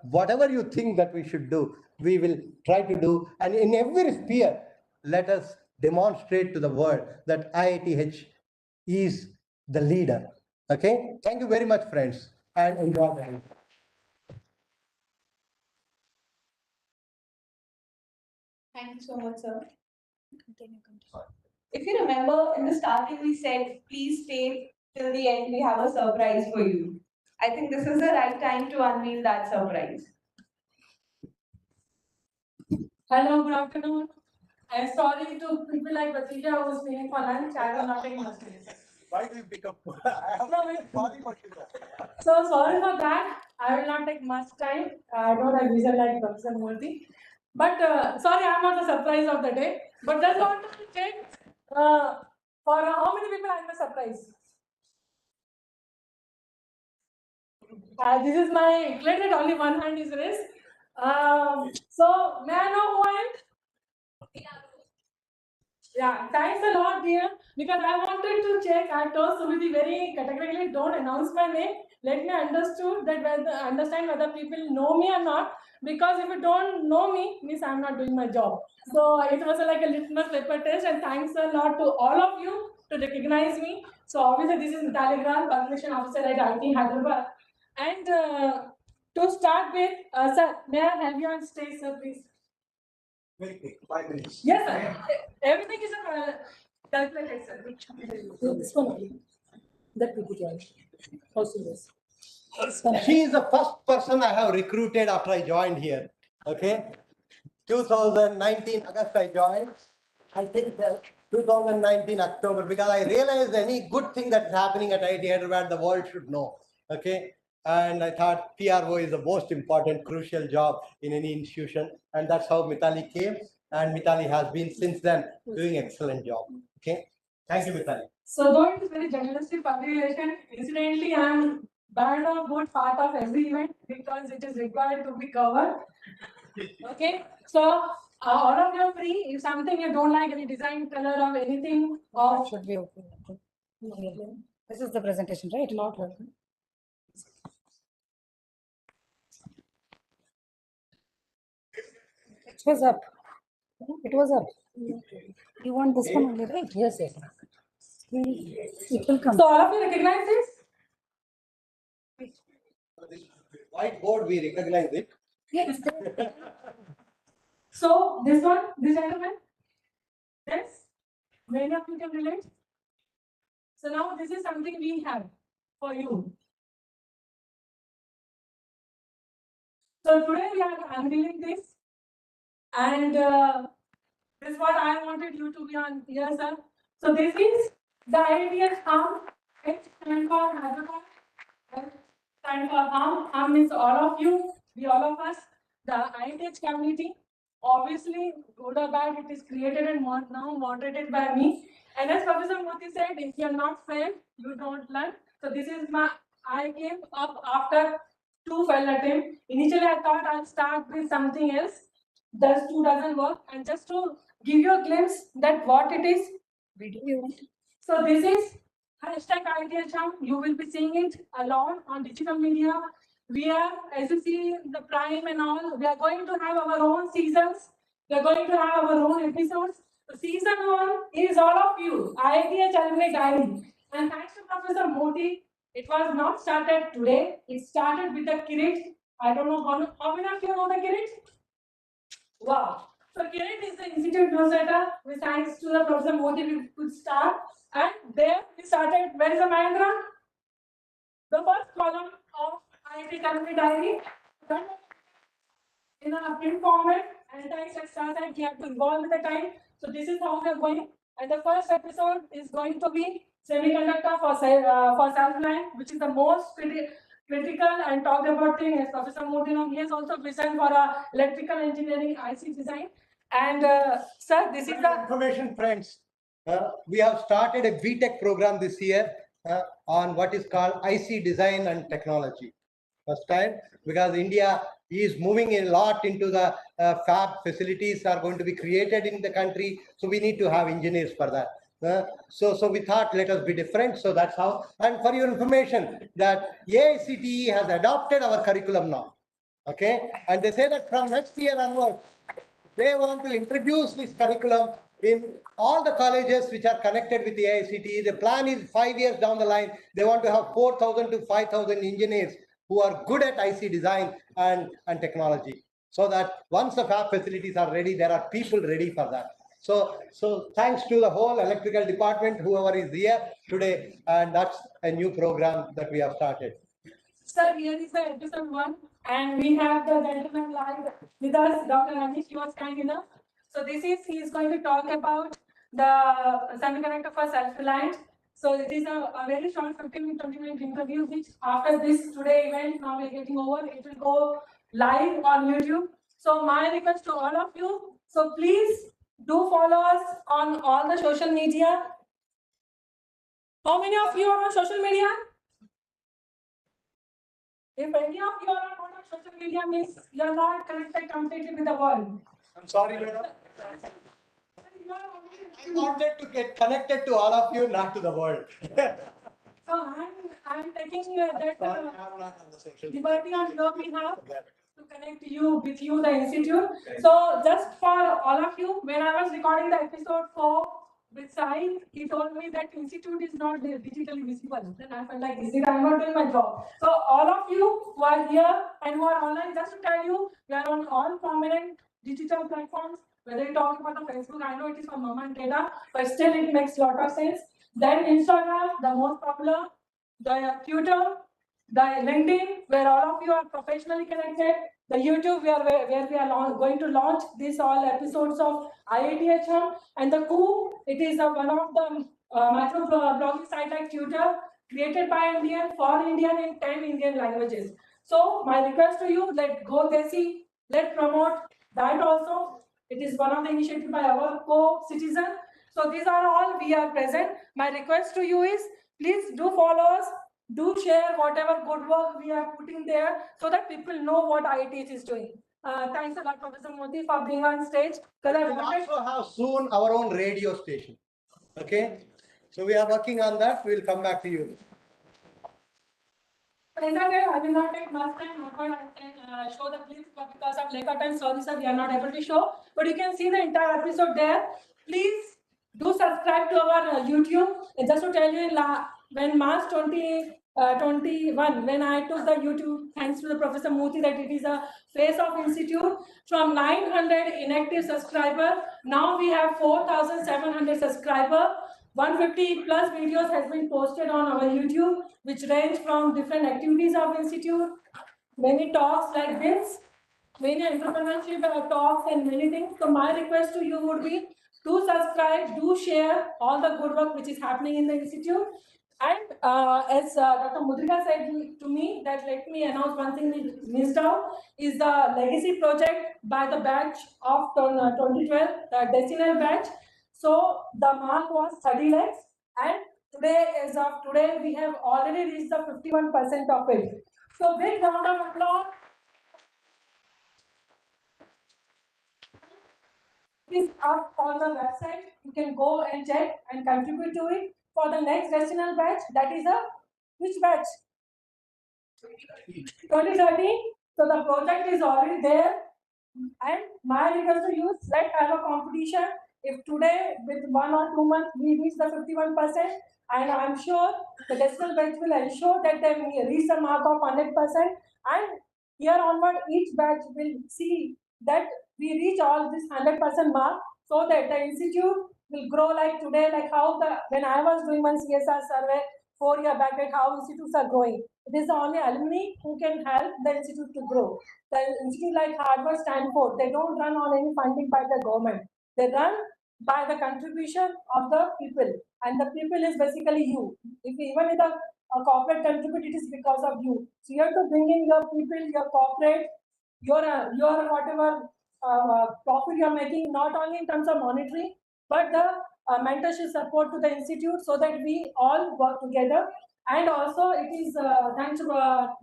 whatever you think that we should do, we will try to do. And in every sphere, let us demonstrate to the world that IITH is the leader. Okay, thank you very much, friends, and enjoy the day. Thank you so much, sir. If you remember, in the starting, we said, please stay till the end. We have a surprise for you. I think this is the right time to unveil that surprise. Hello, good afternoon. I'm sorry to people like Batija who was waiting for lunch. I will not take much place. Why do you pick up? So sorry for that. I will not take much time. I don't have vision like Professor Murthy. But sorry, I'm not the surprise of the day. But just want to check for how many people I'm the surprise. This is my credit. Only one hand is raised. So may I know who I am? Yeah, thanks a lot, dear. Because I wanted to check. I told Sumiti very categorically, don't announce my name. Let me understand whether people know me or not. Because if you don't know me, means I'm not doing my job. So it was like a litmus paper test. And thanks a lot to all of you to recognize me. So obviously this is Mitali Gral, Publication Officer at IIT Hyderabad. And to start with, sir, may I have you on stage, sir, please? Very quick, 5 minutes. Yes, sir. Everything is calculated, sir. This one only. That will be joined. Also this. She is the first person I have recruited after I joined here. Okay, 2019 August I joined. I think 2019 October, because I realized any good thing that's happening at IIT Hyderabad, the world should know. Okay, and I thought PRO is the most important, crucial job in any institution, and that's how Mitali came. And Mitali has been since then doing excellent job. Okay, thank you, Mitali. So though it is very journalistic publication, incidentally, I am banned a good part of every event because it is required to be covered. Okay, so all of you are free. If something you don't like, any design, color, or anything, or Should be okay. This is the presentation, right? not working. It was up. It was up. You want this one only, right? Yes, yes. It will come. So all of you recognize this? Whiteboard, we recognize it. Yes. So this one, this gentleman, this, many of you can relate. So now this is something we have for you. So today we are unveiling this, and this is what I wanted you to be on here, sir. So this is the IITHum. It stands for Hyderabad. Stand for Hum. Hum means all of you, we all of us, the IITH community. Obviously, good or bad, it is created and now moderated by me. And as Professor Murthy said, if you are not failed, you don't learn. So this is I came up after 2 failed attempts. Initially, I thought I'll start with something else. Thus, 2 doesn't work. And just to give you a glimpse that what it is, video. So this is hashtag IITHum. You will be seeing it along on digital media. We are, as you see, the Prime and all, we are going to have our own seasons. We are going to have our own episodes. So season 1 is all of you, IITH Alumni Diary. And thanks to Professor Modi, it was not started today. It started with the Kirit. I don't know how many of you know the Kirit? Wow. So Kirit is the institute newsletter, which thanks to the Professor Modi we could start. And there we started, where is the Mahendra? The first column of IIT Alumni Diary. In a print format, and text extra that we have to evolve with the time. So this is how we are going. And the first episode is going to be semiconductor for self-reliant, which is the most critical and talked about thing. As Professor Modi, he has also presented for electrical engineering IC design. And sir, this is the information, friends. We have started a BTech program this year on what is called IC design and technology. First time, because India is moving a lot into the fab facilities are going to be created in the country. So we need to have engineers for that. So we thought, let us be different. So that's how. And for your information, that IIThe has adopted our curriculum now. Okay, and they say that from next year onwards, they want to introduce this curriculum in all the colleges which are connected with the IICT, the plan is 5 years down the line, they want to have 4,000 to 5,000 engineers who are good at IC design and technology. So that once the fab facilities are ready, there are people ready for that. So thanks to the whole electrical department, whoever is here today, and that's a new program that we have started. Sir, here is the episode 1, and we have the gentleman live with us, Dr. Anish. He was kind enough. So he is going to talk about the semiconductor for self-reliant. So it is a very short 15 to 20-minute interview, which after this today event, now we are getting over, it will go live on YouTube. So my request to all of you, so please do follow us on all the social media. How many of you are on social media? If any of you are not on social media, means you are not connected completely with the world. I'm sorry, madam. I wanted to get connected to all of you, not to the world. So I'm taking that liberty on your behalf to connect you with the institute. So just for all of you, when I was recording the episode 4 with Sai, he told me that institute is not digitally visible. Then I felt like, I'm not doing my job. So all of you who are here and who are online, just to tell you, we are on all prominent digital platforms. Whether you talk about the Facebook, I know it is for mom and data, but still it makes a lot of sense. Then Instagram, the most popular, the Twitter, the LinkedIn, where all of you are professionally connected, the YouTube, where we are going to launch these all episodes of IITHum, and the Coup, it is one of the micro blogging site like Twitter, created by Indian, for Indian, in 10 Indian languages. So my request to you, let go Desi, let promote that also. It is one of the initiatives by our co-citizen. So these are all we are present. My request to you is, please do follow us, do share whatever good work we are putting there so that people know what IITH is doing. Thanks a lot, Professor Modi, for being on stage. We'll also have soon our own radio station. Okay? So we are working on that. We'll come back to you. I will not take much time. I can show the clips, but because of lack of time, sorry sir, we are not able to show. But you can see the entire episode there. Please do subscribe to our YouTube. And just to tell you, when March 2021, when I took the YouTube, thanks to the Professor Murthy, that it is a face of institute, from 900 inactive subscribers, now we have 4,700 subscribers. 150 plus videos has been posted on our YouTube, which range from different activities of institute, many talks like this, many entrepreneurship talks and many things. So my request to you would be, do subscribe, do share all the good work which is happening in the institute. And as Dr. Mudrika said to me, that let me announce one thing we missed out, is the legacy project by the batch of 2012, the Decennial batch. So the mark was 30 lakhs, and today, as of today, we have already reached the 51% of it. So big round of applause. Is up on the website. You can go and check and contribute to it for the next Decennial batch. That is which batch? 2030. So the project is already there. And my request to you, let's have a competition. If today, with 1 or 2 months, we reach the 51%, and I'm sure the Decennial batch will ensure that they reach the mark of 100%. And here onward, each batch will see that we reach all this 100% mark, so that the institute will grow like today, like how when I was doing one CSR survey 4 years back, at how institutes are growing. It is the only alumni who can help the institute to grow. The institute like Harvard, Stanford, they don't run on any funding by the government. They run by the contribution of the people, and the people is basically you. Even if a corporate contribute, it is because of you. So you have to bring in your people, your corporate, your whatever profit you are making, not only in terms of monetary, but the mentorship support to the institute, so that we all work together. And also, it is thanks to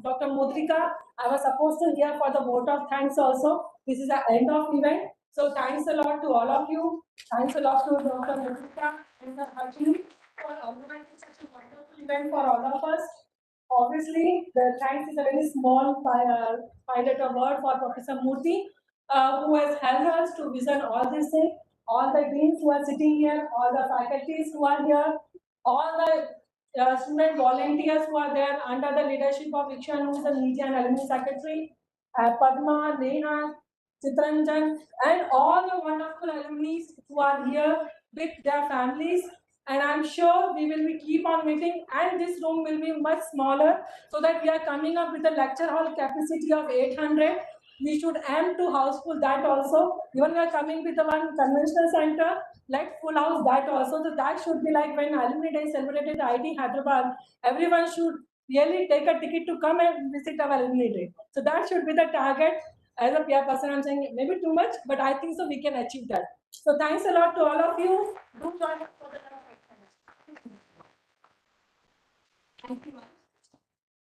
Dr. Mudrika. I was supposed to hear for the vote of thanks also. This is the end of event. So thanks a lot to all of you. Thanks a lot to Dr. Mudrika and her team for organizing such a wonderful event for all of us. Obviously, the thanks is a very small pilot award for Professor Murthy, who has helped us to vision all these things. all the deans who are sitting here, all the faculties who are here, all the student volunteers who are there under the leadership of Ikshan, who is the Media and Alumni Secretary, Padma, Neha, Chitranjan, and all the wonderful alumni who are here with their families. And I'm sure we will keep on meeting, and this room will be much smaller, so that we are coming up with a lecture hall capacity of 800. We should aim to houseful that also. Even we are coming with the one conventional center, like full house that also. So that should be like when Alumni Day is celebrated at IIT Hyderabad, everyone should really take a ticket to come and visit our Alumni Day. So that should be the target. As a PR person, I'm saying maybe too much, but I think so we can achieve that. So thanks a lot to all of you. Do join us for the Thank you.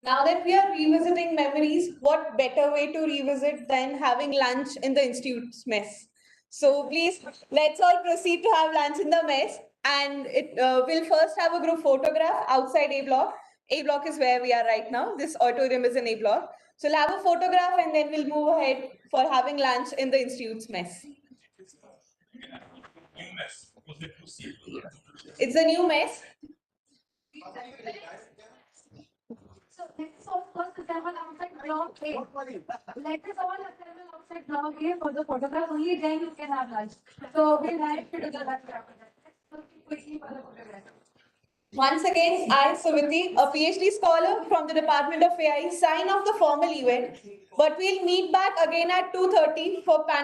Now that we are revisiting memories, what better way to revisit than having lunch in the institute's mess? So please, let's all proceed to have lunch in the mess. And we'll first have a group photograph outside A block. A block is where we are right now. This auditorium is in A block. So we'll have a photograph and then we'll move ahead for having lunch in the institute's mess. It's a new mess. So let's all first assemble outside block A. Let us all assemble outside block A for the photograph. Only then you can have lunch. So we'll head to the lunch after that. So quickly for the photograph. Once again, I, Saviti, a PhD scholar from the Department of AI, sign off the formal event. But we'll meet back again at 2:30 for panel